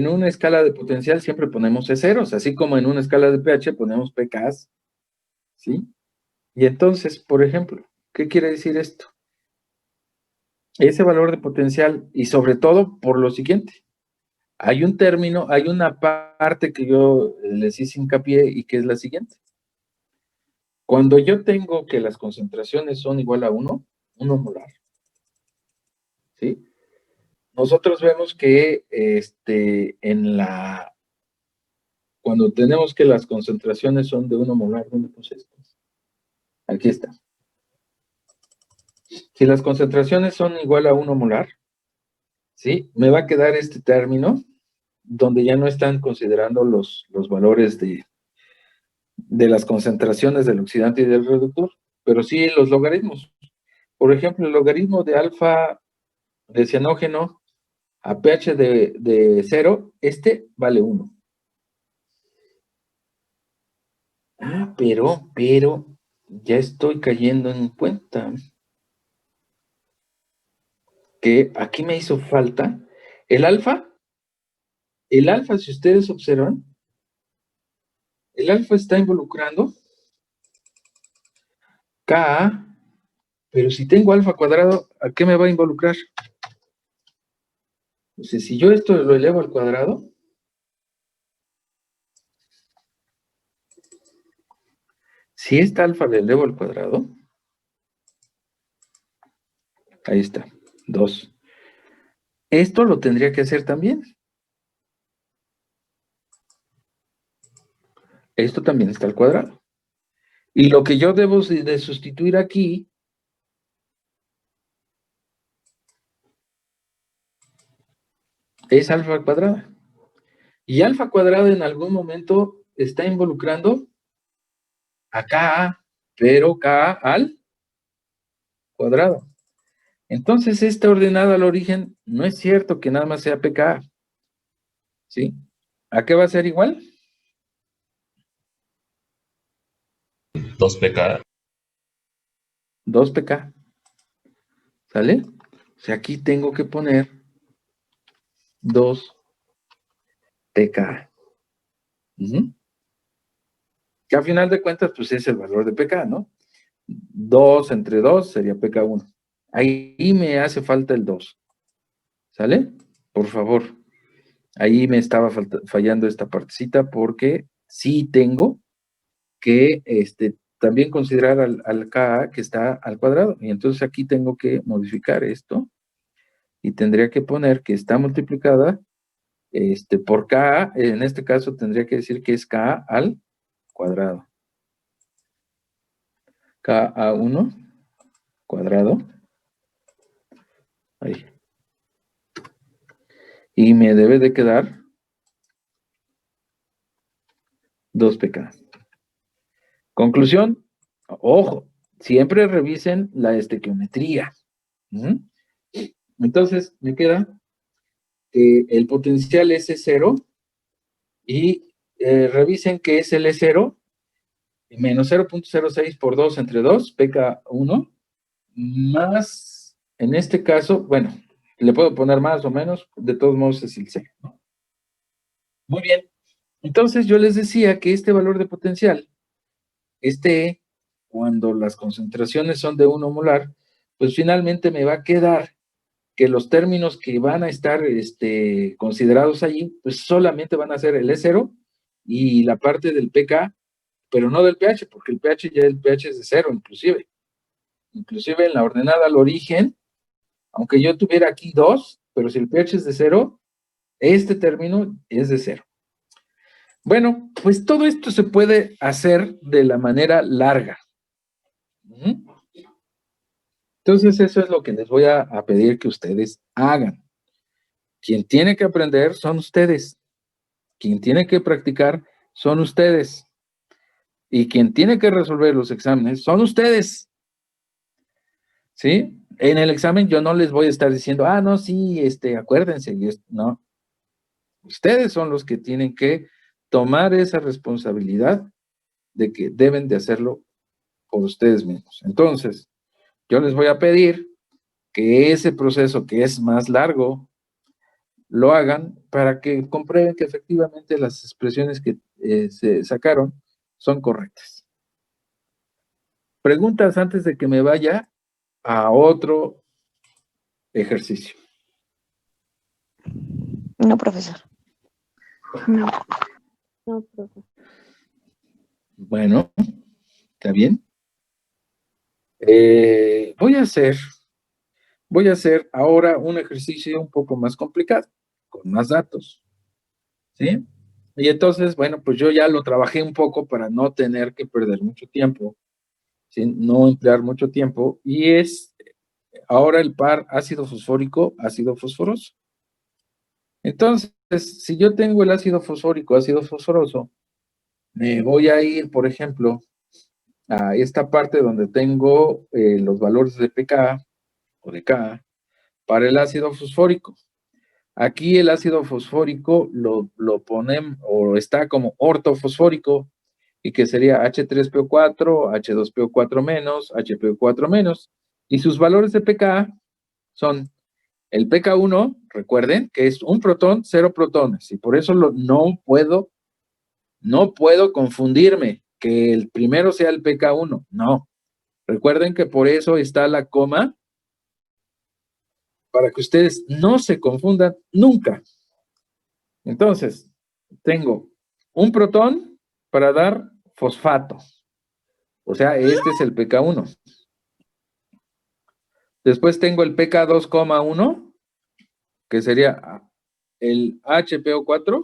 una escala de potencial siempre ponemos E0s, así como en una escala de pH ponemos pKs, ¿sí? Y entonces, por ejemplo, ¿qué quiere decir esto? Ese valor de potencial, y sobre todo por lo siguiente, hay un término, hay una parte que yo les hice hincapié y que es la siguiente. Cuando yo tengo que las concentraciones son igual a 1 molar, ¿sí? Nosotros vemos que cuando tenemos que las concentraciones son de 1 molar, ¿dónde puse esto? Aquí está. Si las concentraciones son igual a 1 molar, ¿sí? Me va a quedar este término donde ya no están considerando los valores de las concentraciones del oxidante y del reductor, pero sí los logaritmos. Por ejemplo, el logaritmo de alfa de cianógeno a pH de 0, este vale 1. Ah, pero, ya estoy cayendo en cuenta que aquí me hizo falta el alfa. El alfa, si ustedes observan, el alfa está involucrando Ka, pero si tengo alfa cuadrado, ¿a qué me va a involucrar? Entonces, si yo esto lo elevo al cuadrado, si esta alfa le elevo al cuadrado, ahí está, 2. Esto lo tendría que hacer también. Esto también está al cuadrado. Y lo que yo debo de sustituir aquí es alfa cuadrada. Y alfa cuadrada en algún momento está involucrando a Ka, pero Ka al cuadrado. Entonces, esta ordenada al origen no es cierto que nada más sea pK. ¿Sí? ¿A qué va a ser igual? 2pK. 2pK. ¿Sale? O sea, aquí tengo que poner 2pK. Que a final de cuentas, pues es el valor de pK, ¿no? 2 entre 2 sería pK1. Ahí me hace falta el 2. ¿Sale? Por favor. Ahí me estaba fallando esta partecita porque sí tengo que también considerar al Ka que está al cuadrado. Y entonces aquí tengo que modificar esto y tendría que poner que está multiplicada por Ka. En este caso tendría que decir que es Ka al cuadrado. Ka1 cuadrado. Ahí. Y me debe de quedar 2pK. Conclusión, ojo, siempre revisen la estequiometría. Entonces, me queda que el potencial es E0 y revisen que es el E0 menos 0.06 por 2 entre 2, pK1, más, en este caso, bueno, le puedo poner más o menos, de todos modos es el C, ¿no? Muy bien. Entonces, yo les decía que este valor de potencial, cuando las concentraciones son de 1 molar, pues finalmente me va a quedar que los términos que van a estar considerados allí, pues solamente van a ser el E0 y la parte del pK, pero no del pH, porque el pH es de 0 inclusive. Inclusive en la ordenada al origen, aunque yo tuviera aquí 2, pero si el pH es de 0, este término es de 0. Bueno, pues todo esto se puede hacer de la manera larga. Entonces eso es lo que les voy a pedir que ustedes hagan. Quien tiene que aprender son ustedes. Quien tiene que practicar son ustedes. Y quien tiene que resolver los exámenes son ustedes. ¿Sí? En el examen yo no les voy a estar diciendo, no, sí, acuérdense. No. Ustedes son los que tienen que tomar esa responsabilidad de que deben de hacerlo por ustedes mismos. Entonces, yo les voy a pedir que ese proceso que es más largo, lo hagan para que comprueben que efectivamente las expresiones que se sacaron son correctas. Preguntas antes de que me vaya a otro ejercicio. No, profesor. No. No, profesor. Bueno, ¿está bien? Voy a hacer ahora un ejercicio un poco más complicado, con más datos, ¿sí? Y entonces, bueno, pues yo ya lo trabajé un poco para no tener que perder mucho tiempo, ¿sí? No emplear mucho tiempo, y es ahora el par ácido fosfórico, ácido fosforoso. Entonces, si yo tengo el ácido fosfórico, ácido fosforoso, me voy a ir, por ejemplo, a esta parte donde tengo los valores de pK o de K para el ácido fosfórico. Aquí el ácido fosfórico lo ponemos, o está como ortofosfórico, y que sería H3PO4, H2PO4 menos, HPO4 menos, y sus valores de pKa son el pK1, recuerden, que es un protón, 0 protones, y por eso no puedo confundirme que el primero sea el pK1, no. Recuerden que por eso está la coma, para que ustedes no se confundan nunca. Entonces, tengo un protón para dar fosfato. O sea, este es el pK1. Después tengo el pK2,1, que sería el HPO4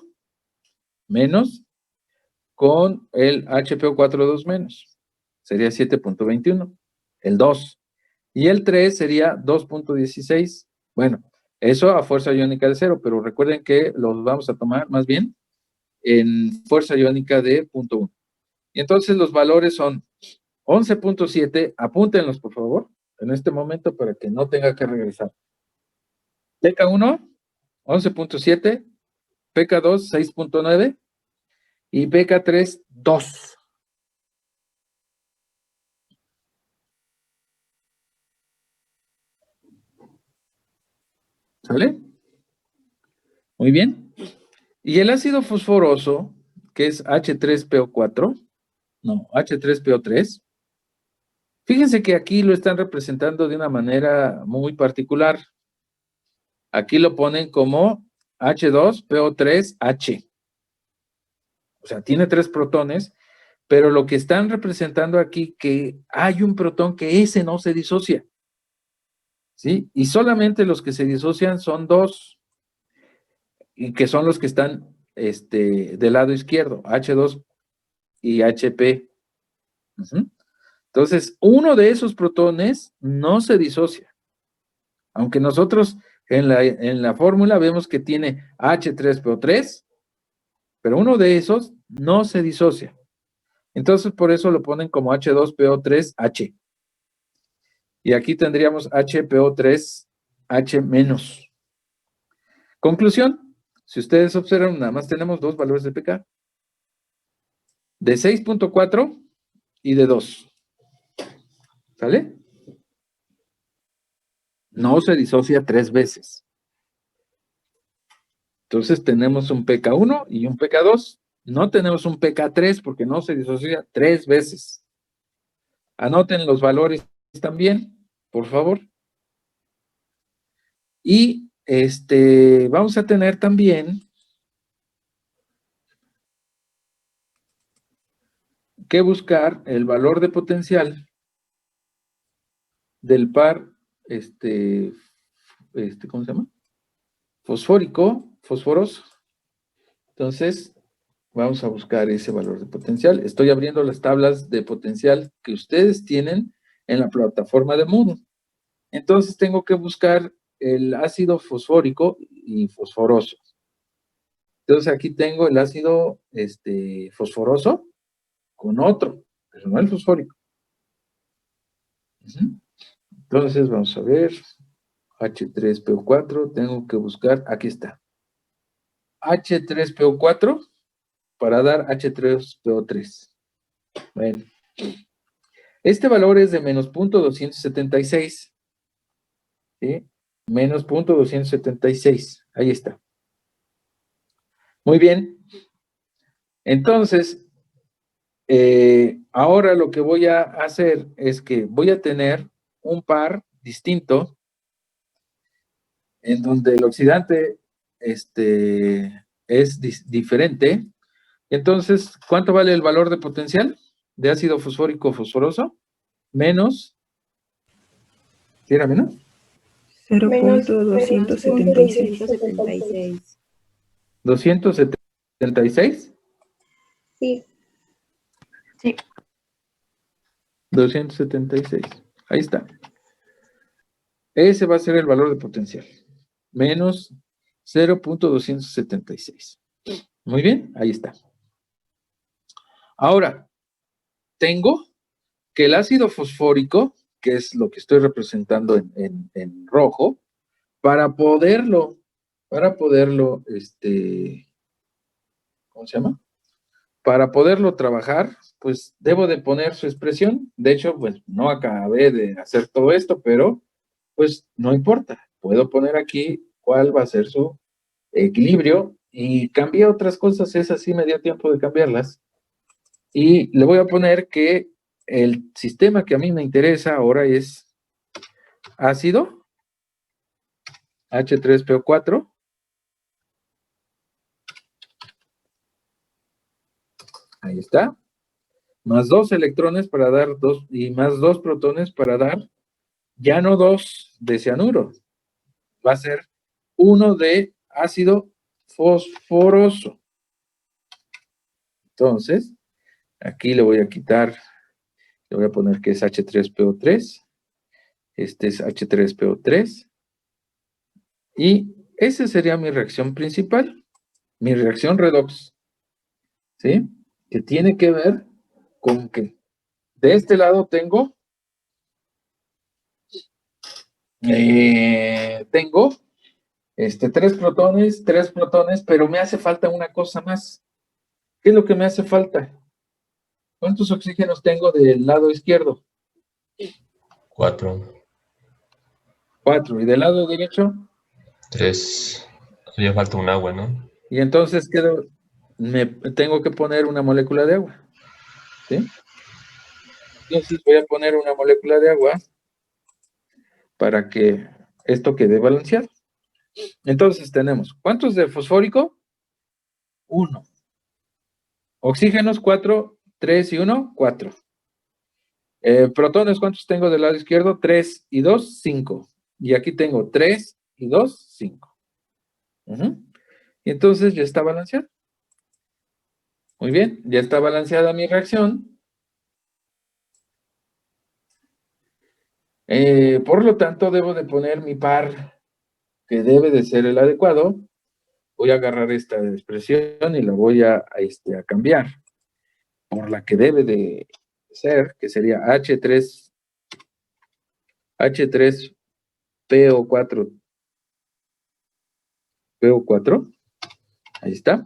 menos con el HPO4 menos. Sería 7.21. El 2. Y el 3 sería 2.16. Bueno, eso a fuerza iónica de 0, pero recuerden que los vamos a tomar más bien en fuerza iónica de 0.1. Y entonces los valores son 11.7, apúntenlos por favor, en este momento para que no tenga que regresar. pK1, 11.7, pK2, 6.9 y pK3, 2. ¿Sale? Muy bien. Y el ácido fosforoso, que es H3PO4, no, H3PO3, fíjense que aquí lo están representando de una manera muy particular. Aquí lo ponen como H2PO3H. O sea, tiene 3 protones, pero lo que están representando aquí que hay un protón que ese no se disocia. ¿Sí? Y solamente los que se disocian son 2, y que son los que están del lado izquierdo, H2 y HP. Entonces, uno de esos protones no se disocia. Aunque nosotros en la fórmula vemos que tiene H3PO3, pero uno de esos no se disocia. Entonces, por eso lo ponen como H2PO3H. Y aquí tendríamos HPO3H menos. Conclusión, si ustedes observan, nada más tenemos 2 valores de pK. De 6.4 y de 2. ¿Sale? No se disocia 3 veces. Entonces tenemos un pK1 y un pK2. No tenemos un pK3 porque no se disocia 3 veces. Anoten los valores también, por favor. Y vamos a tener también que buscar el valor de potencial del par, ¿cómo se llama? Fosforoso. Entonces, vamos a buscar ese valor de potencial. Estoy abriendo las tablas de potencial que ustedes tienen en la plataforma de Moodle. Entonces, tengo que buscar el ácido fosfórico y fosforoso. Entonces, aquí tengo el ácido fosforoso con otro, pero no el fosfórico. Entonces, vamos a ver. H3PO4, tengo que buscar, aquí está. H3PO4 para dar H3PO3. Bueno. Este valor es de menos 0.276. ¿Sí? Menos 0.276. Ahí está. Muy bien. Entonces, ahora lo que voy a hacer es que voy a tener un par distinto en donde el oxidante es diferente. Entonces, ¿cuánto vale el valor de potencial de ácido fosfórico fosforoso? Menos, ¿sí era menos? 0.276. 276. Sí. Sí. 276. Ahí está. Ese va a ser el valor de potencial. Menos 0.276. Muy bien, ahí está. Ahora, tengo que el ácido fosfórico, que es lo que estoy representando en rojo, para poderlo para poderlo, ¿cómo se llama? Para poderlo trabajar, pues debo de poner su expresión. De hecho, pues no acabé de hacer todo esto, pero pues no importa. Puedo poner aquí cuál va a ser su equilibrio y cambié otras cosas. Esas sí me dio tiempo de cambiarlas. Y le voy a poner que el sistema que a mí me interesa ahora es ácido, H3PO4. Ahí está. Más 2 electrones para dar 2 y más 2 protones para dar ya no 2 de cianuro. Va a ser 1 de ácido fosforoso. Entonces, aquí le voy a quitar, le voy a poner que es H3PO3. Este es H3PO3. Y esa sería mi reacción principal, mi reacción redox. ¿Sí? Que tiene que ver con que de este lado tengo tres protones, pero me hace falta una cosa más. ¿Qué es lo que me hace falta? ¿Cuántos oxígenos tengo del lado izquierdo? 4, 4. ¿Y del lado derecho? 3. Todavía falta un agua, ¿no? Y entonces me tengo que poner una molécula de agua. ¿Sí? Entonces voy a poner una molécula de agua para que esto quede balanceado. Entonces tenemos, ¿cuántos de fosfórico? 1. Oxígenos, 4, 3 y 1, 4. Protones, ¿cuántos tengo del lado izquierdo? 3 y 2, 5. Y aquí tengo 3 y 2, 5. Y entonces ya está balanceado. Muy bien, ya está balanceada mi reacción. Por lo tanto, debo de poner mi par, que debe de ser el adecuado. Voy a agarrar esta expresión y la voy a cambiar por la que debe de ser, que sería H3PO4. PO4. Ahí está.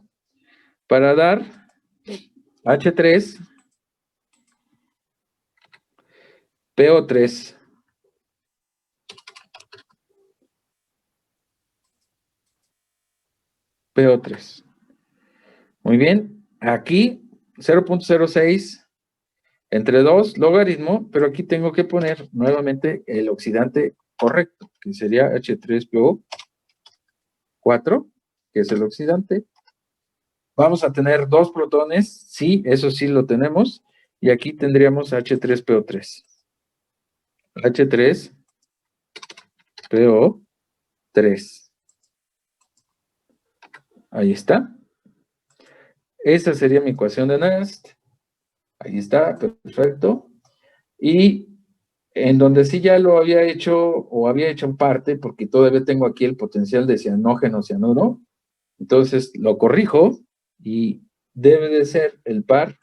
Para dar H3PO3. PO3. Muy bien. Aquí 0.06 entre 2 logaritmo, pero aquí tengo que poner nuevamente el oxidante correcto, que sería H3PO4, que es el oxidante. Vamos a tener 2 protones, sí, eso sí lo tenemos, y aquí tendríamos H3PO3. H3PO3. Ahí está. Esta sería mi ecuación de Nernst. Ahí está, perfecto. Y en donde sí ya lo había hecho, o había hecho en parte, porque todavía tengo aquí el potencial de cianógeno, cianuro, entonces lo corrijo y debe de ser el par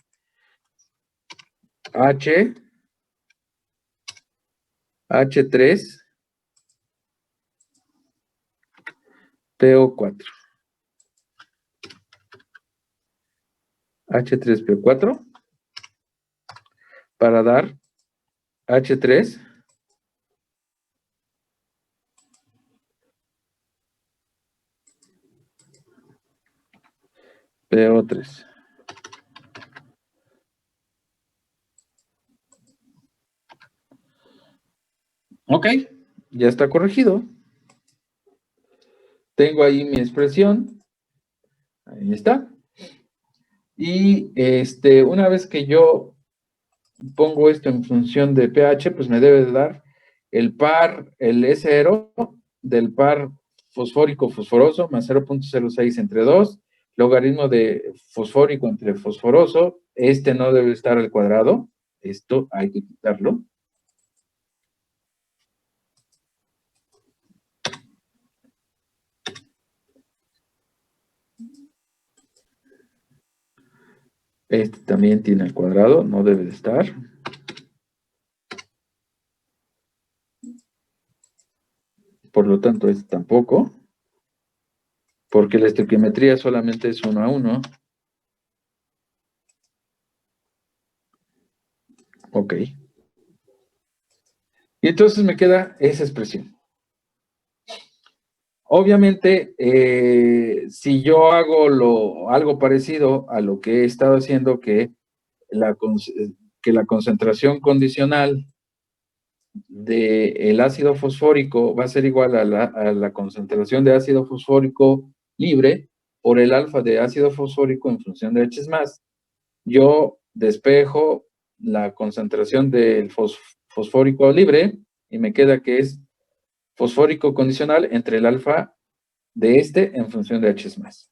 H3PO4. H3PO4 para dar H3 PO3. Ok, ya está corregido. Tengo ahí mi expresión. Ahí está. Y una vez que yo pongo esto en función de pH, pues me debe de dar el par, el S0 del par fosfórico-fosforoso más 0.06 entre 2, logaritmo de fosfórico entre fosforoso. Este no debe estar al cuadrado. Esto hay que quitarlo. Este también tiene el cuadrado, no debe de estar. Por lo tanto, este tampoco. porque la estequiometría solamente es 1 a 1. Ok. Y entonces me queda esa expresión. Obviamente, si yo hago algo parecido a lo que he estado haciendo, que la concentración condicional del ácido fosfórico va a ser igual a la concentración de ácido fosfórico libre por el alfa de ácido fosfórico en función de H más, yo despejo la concentración del fosfórico libre y me queda que es fosfórico condicional entre el alfa de este en función de H más.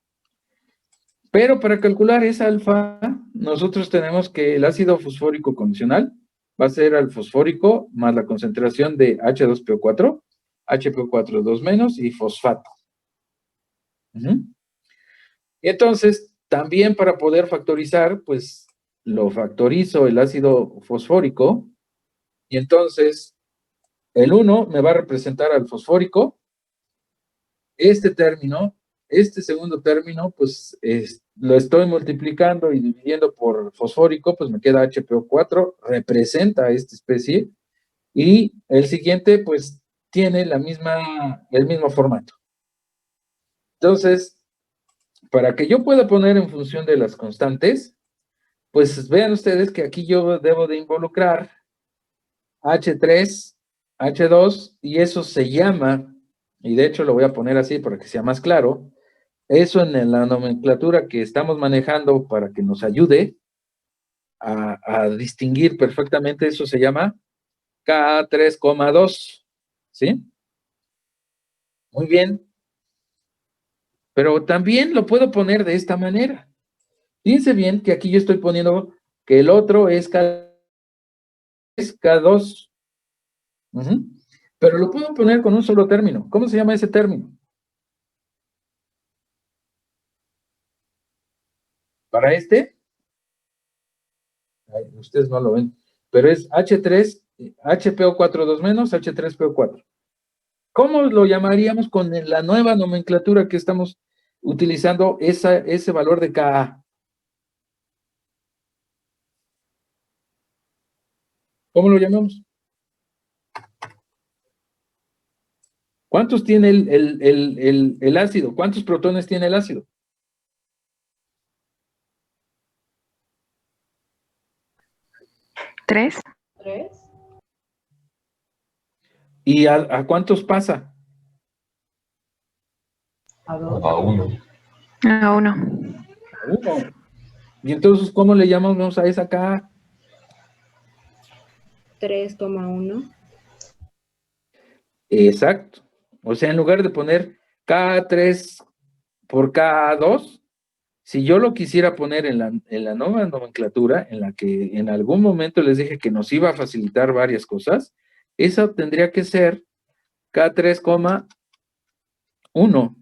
Pero para calcular esa alfa, nosotros tenemos que el ácido fosfórico condicional va a ser al fosfórico más la concentración de H2PO4, HPO4 2 menos y fosfato. Y entonces, también para poder factorizar, pues lo factorizo el ácido fosfórico y entonces el 1 me va a representar al fosfórico. Este término, este segundo término, pues lo estoy multiplicando y dividiendo por fosfórico, pues me queda HPO4, representa a esta especie, y el siguiente, pues tiene el mismo formato. Entonces, para que yo pueda poner en función de las constantes, pues vean ustedes que aquí yo debo de involucrar H3, H2, y eso se llama, y de hecho lo voy a poner así para que sea más claro, eso en la nomenclatura que estamos manejando para que nos ayude a distinguir perfectamente, eso se llama Ka3,2, ¿sí? Muy bien. Pero también lo puedo poner de esta manera. Fíjense bien que aquí yo estoy poniendo que el otro es K2. Pero lo puedo poner con un solo término. ¿Cómo se llama ese término? Para este, ustedes no lo ven, pero es H3, HPO4 2 menos, H3PO4. ¿Cómo lo llamaríamos con la nueva nomenclatura que estamos utilizando ese valor de Ka? ¿Cómo lo llamamos? ¿Cuántos tiene el ácido? ¿Cuántos protones tiene el ácido? ¿Tres? ¿Y a cuántos pasa? A 1. A uno. A 1. Y entonces, ¿cómo le llamamos a esa Ka? 3,1. Exacto. O sea, en lugar de poner K3 por K2, si yo lo quisiera poner en la nueva nomenclatura, en la que en algún momento les dije que nos iba a facilitar varias cosas, esa tendría que ser K3,1.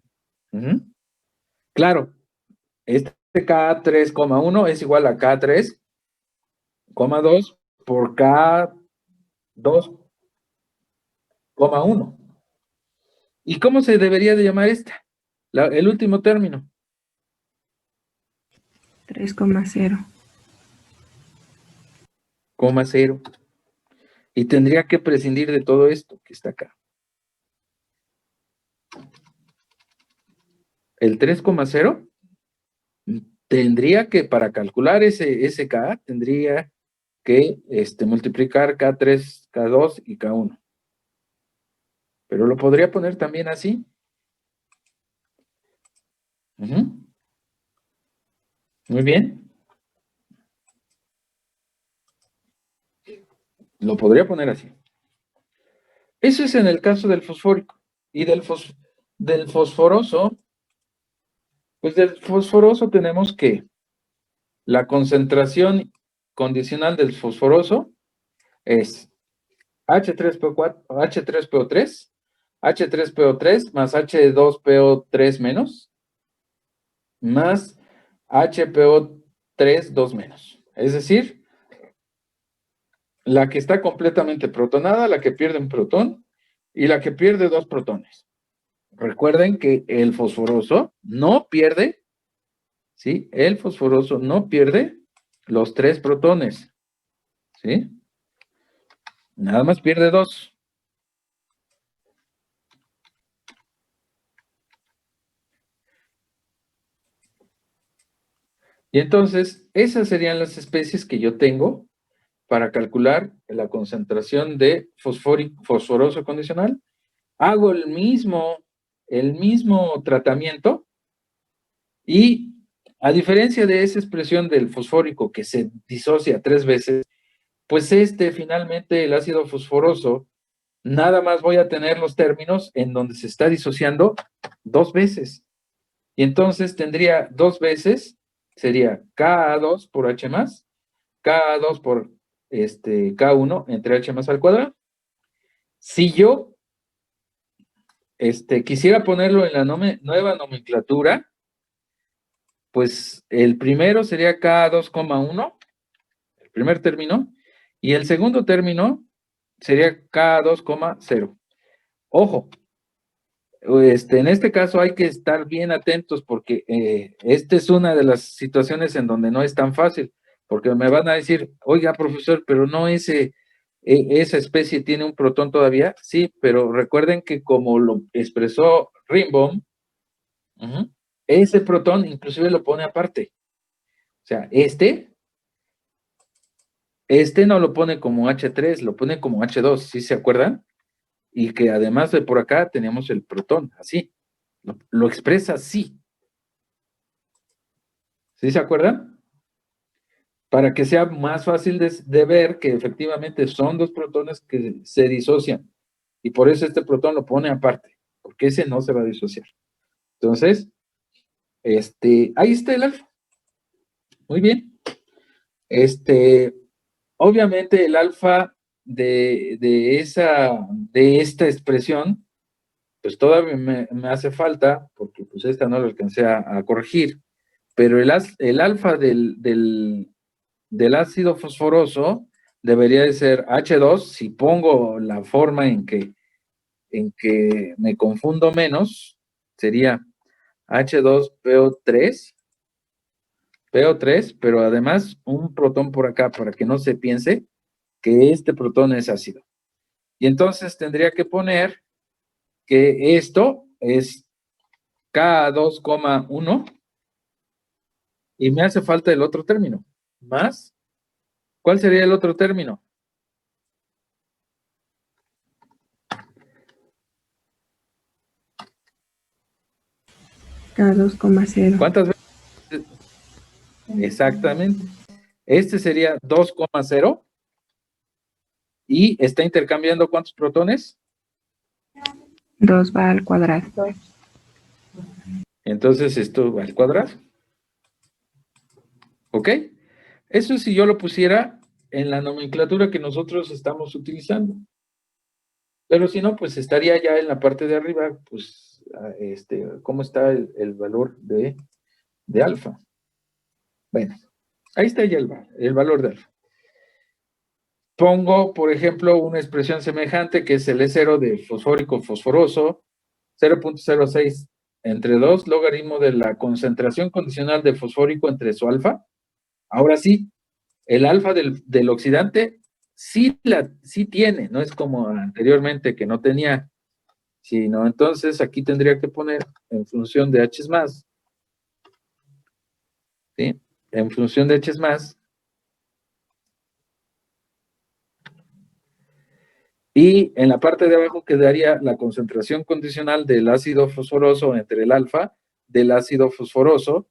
Claro, este K3,1 es igual a K3,2 por K2,1. ¿Y cómo se debería de llamar esta? El último término. 3,0. Coma cero. Y tendría que prescindir de todo esto que está acá. El 3,0 tendría que, para calcular ese K, tendría que multiplicar K3, K2 y K1. Pero lo podría poner también así. Muy bien. Lo podría poner así. Eso es en el caso del fosfórico. Y del fosforoso, pues del fosforoso tenemos que la concentración condicional del fosforoso es H3PO4, H3PO3, H3PO3 más H2PO3 menos, más HPO3 2 menos. Es decir, la que está completamente protonada, la que pierde un protón y la que pierde 2 protones. Recuerden que el fosforoso no pierde, ¿sí? El fosforoso no pierde los 3 protones, ¿sí? Nada más pierde 2. Y entonces, esas serían las especies que yo tengo para calcular la concentración de fosforoso condicional. Hago el mismo tratamiento y a diferencia de esa expresión del fosfórico que se disocia 3 veces, pues finalmente el ácido fosforoso, nada más voy a tener los términos en donde se está disociando 2 veces. Y entonces tendría 2 veces, sería Ka2 por H más, Ka2 por K1 entre H más al cuadrado. Si yo quisiera ponerlo en la nueva nomenclatura, pues el primero sería K2,1, el primer término, y el segundo término sería K2,0. Ojo, en este caso hay que estar bien atentos porque esta es una de las situaciones en donde no es tan fácil, porque me van a decir, oiga, profesor, pero no esa especie tiene un protón todavía. Sí, pero recuerden que como lo expresó Rimbaud, ese protón inclusive lo pone aparte. O sea, no lo pone como H3, lo pone como H2, ¿sí se acuerdan? Y que además de por acá tenemos el protón, así. Lo expresa así. ¿Sí se acuerdan? Para que sea más fácil de ver que efectivamente son 2 protones que se disocian. Y por eso este protón lo pone aparte, porque ese no se va a disociar. Entonces, ahí está el alfa. Muy bien. Obviamente el alfa de esta expresión, pues todavía me hace falta, porque pues esta no la alcancé a corregir, pero el alfa del ácido fosforoso debería de ser H2, si pongo la forma en que me confundo menos, sería H2PO3, pero además un protón por acá para que no se piense que este protón es ácido. Y entonces tendría que poner que esto es K2,1 y me hace falta el otro término, más. ¿Cuál sería el otro término? K2,0. ¿Cuántas veces? Exactamente. Este sería 2,0 y está intercambiando ¿cuántos protones? 2 va al cuadrado. Entonces esto va al cuadrado. ¿Ok? Eso si yo lo pusiera en la nomenclatura que nosotros estamos utilizando. Pero si no, pues estaría ya en la parte de arriba, pues, cómo está el valor de alfa. Bueno, ahí está ya el valor de alfa. Pongo, por ejemplo, una expresión semejante que es el E0 de fosfórico fosforoso, 0.06 entre 2, logaritmo de la concentración condicional de fosfórico entre su alfa. Ahora sí, el alfa del oxidante sí tiene, no es como anteriormente que no tenía, sino entonces aquí tendría que poner en función de H más, ¿sí? En función de H más, y en la parte de abajo quedaría la concentración condicional del ácido fosforoso entre el alfa del ácido fosforoso,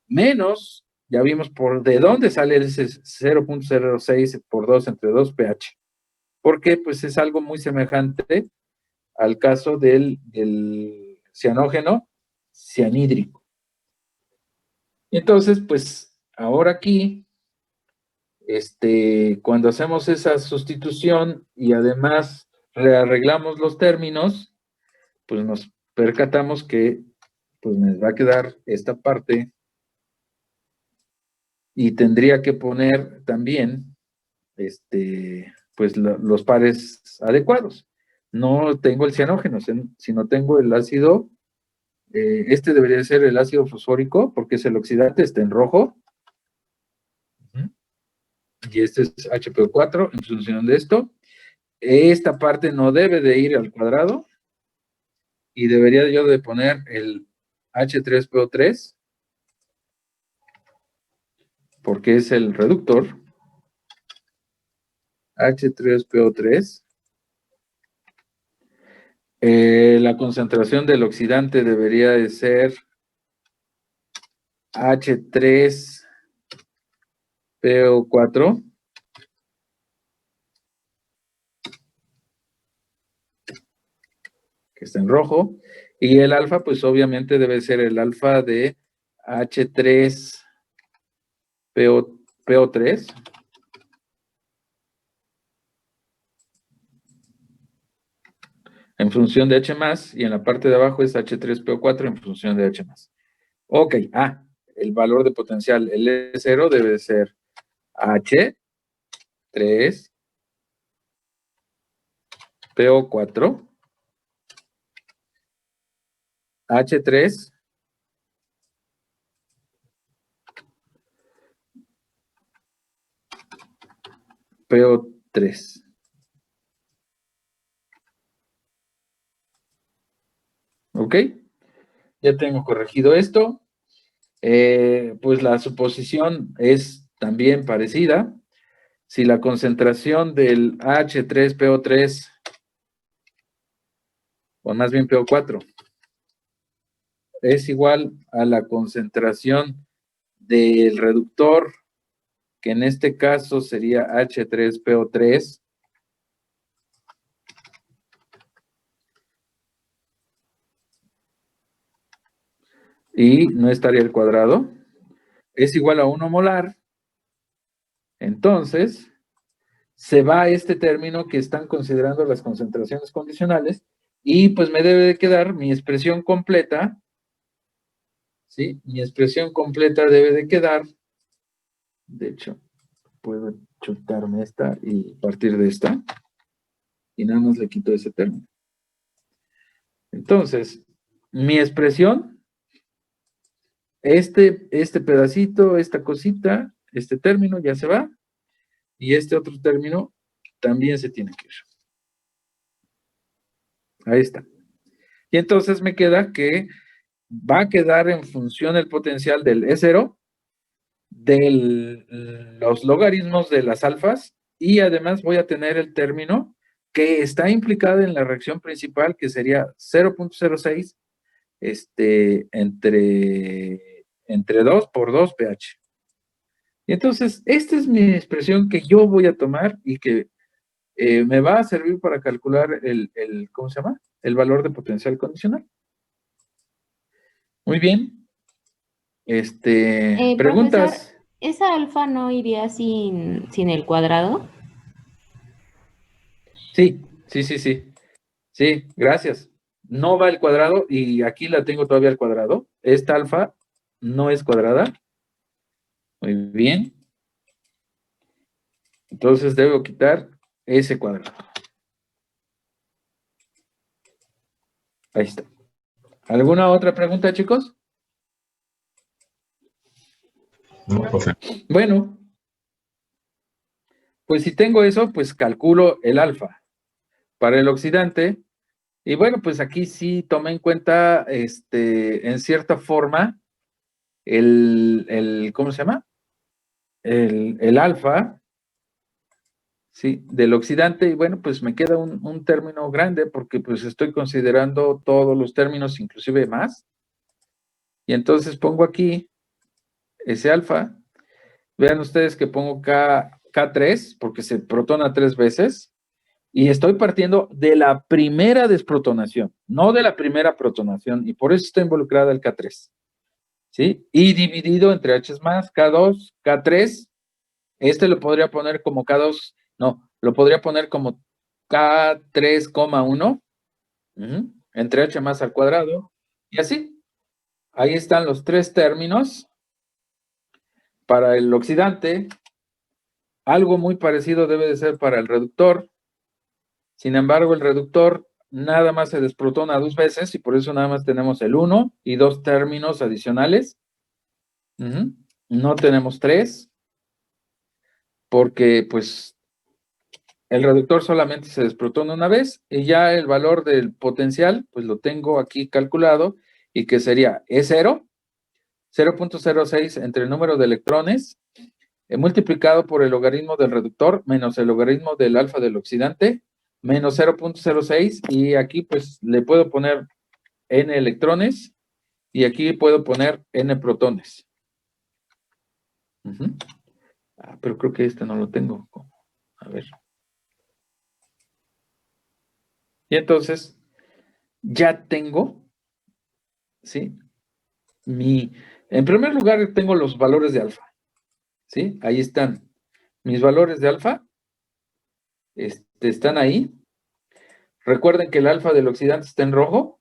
menos, ya vimos de dónde sale ese 0.06 por 2 entre 2 pH. Porque pues es algo muy semejante al caso del cianógeno cianhídrico. Entonces, pues ahora aquí, cuando hacemos esa sustitución y además rearreglamos los términos, pues nos percatamos que pues me va a quedar esta parte y tendría que poner también pues los pares adecuados. no tengo el cianógeno, sino tengo el ácido, este debería ser el ácido fosfórico, porque es el oxidante, está en rojo. Y este es HPO4 en función de esto. Esta parte no debe de ir al cuadrado, y debería yo de poner el H3PO3, porque es el reductor. H3PO3. La concentración del oxidante debería de ser H3PO4. Que está en rojo. Y el alfa, pues obviamente debe ser el alfa de H3PO3. En función de H+, y en la parte de abajo es H3PO4 en función de H+. Ok, el valor de potencial, el E0 debe ser H3PO4, H3 PO3. ¿Ok? Ya tengo corregido esto. Pues la suposición es también parecida. Si la concentración del H3PO3, o más bien PO4, es igual a la concentración del reductor, que en este caso sería H3PO3, y no estaría el cuadrado, es igual a 1 molar, entonces se va este término que están considerando las concentraciones condicionales, y pues me debe de quedar mi expresión completa, ¿sí? Mi expresión completa debe de quedar, de hecho, puedo chutarme esta y partir de esta, y nada más le quito ese término. Entonces, mi expresión, este pedacito, esta cosita, este término ya se va, y este otro término también se tiene que ir. Ahí está. Y entonces me queda que va a quedar en función el potencial del E0, de los logaritmos de las alfas, y además voy a tener el término que está implicado en la reacción principal, que sería 0.06 entre 2 por 2 pH. Y entonces, esta es mi expresión que yo voy a tomar y que me va a servir para calcular ¿cómo se llama? El valor de potencial condicional. Muy bien. Preguntas. Profesor, ¿esa alfa no iría sin el cuadrado? Sí. Sí, gracias. No va el cuadrado, y aquí la tengo todavía al cuadrado. Esta alfa no es cuadrada. Muy bien. Entonces debo quitar ese cuadrado. Ahí está. ¿Alguna otra pregunta, chicos? No, profe. Bueno, pues si tengo eso, pues calculo el alfa para el oxidante. Y bueno, pues aquí sí tomé en cuenta, en cierta forma, ¿cómo se llama? El alfa, ¿sí? Del oxidante. Y bueno, pues me queda un término grande, porque pues estoy considerando todos los términos, inclusive más. Y entonces pongo aquí ese alfa. Vean ustedes que pongo K3, porque se protona 3 veces. Y estoy partiendo de la primera desprotonación, no de la primera protonación, y por eso está involucrada el K3, ¿sí? Y dividido entre H más, K2, K3, lo podría poner como K2, no, lo podría poner como K3,1, entre H más al cuadrado, y así. Ahí están los 3 términos para el oxidante. Algo muy parecido debe de ser para el reductor. Sin embargo, el reductor nada más se desprotona 2 veces y por eso nada más tenemos el 1 y 2 términos adicionales. No tenemos 3 porque pues el reductor solamente se desprotona una vez y ya el valor del potencial pues lo tengo aquí calculado y que sería E0, 0.06 entre el número de electrones multiplicado por el logaritmo del reductor menos el logaritmo del alfa del oxidante menos 0.06 y aquí pues le puedo poner n electrones y aquí puedo poner n protones. Pero creo que este no lo tengo. A ver. Y entonces ya tengo, ¿sí? En primer lugar tengo los valores de alfa, ¿sí? Ahí están mis valores de alfa. Están ahí. Recuerden que el alfa del oxidante está en rojo.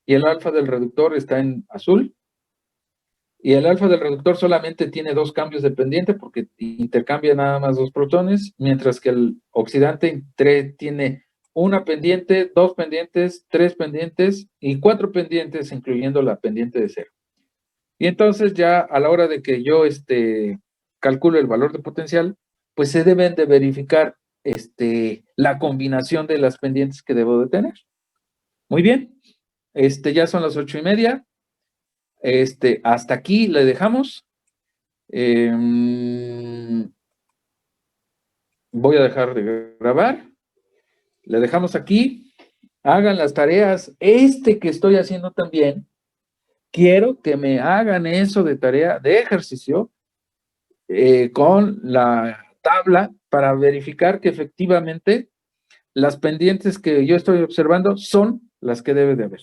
Y el alfa del reductor está en azul. Y el alfa del reductor solamente tiene 2 cambios de pendiente porque intercambia nada más 2 protones, mientras que el oxidante tiene 1 pendiente, 2 pendientes, 3 pendientes y 4 pendientes, incluyendo la pendiente de 0. Y entonces ya a la hora de que yo calculo el valor de potencial, pues se deben de verificar la combinación de las pendientes que debo de tener. Muy bien, ya son las 8:30. Hasta aquí le dejamos. Voy a dejar de grabar. Le dejamos aquí. Hagan las tareas. Que estoy haciendo también. Quiero que me hagan eso de tarea, de ejercicio, con la tabla para verificar que efectivamente las pendientes que yo estoy observando son las que debe de haber.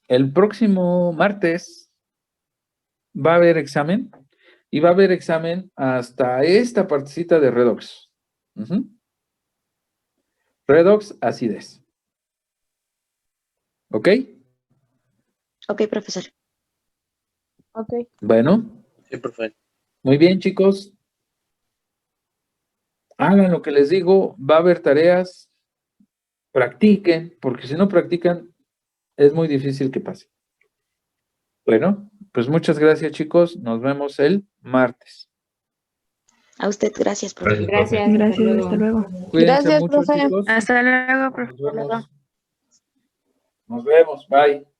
El próximo martes va a haber examen y va a haber examen hasta esta partecita de redox. Redox acidez. ¿Ok? Ok, profesor. Ok. Bueno. Sí, profe. Muy bien, chicos. Hagan lo que les digo. Va a haber tareas. Practiquen, porque si no practican, es muy difícil que pase. Bueno, pues muchas gracias, chicos. Nos vemos el martes. A usted, gracias, profe. Gracias. Gracias, hasta luego. Cuídense Gracias, mucho, profe. chicos. Hasta luego, profe. Nos vemos. Nos vemos. Bye.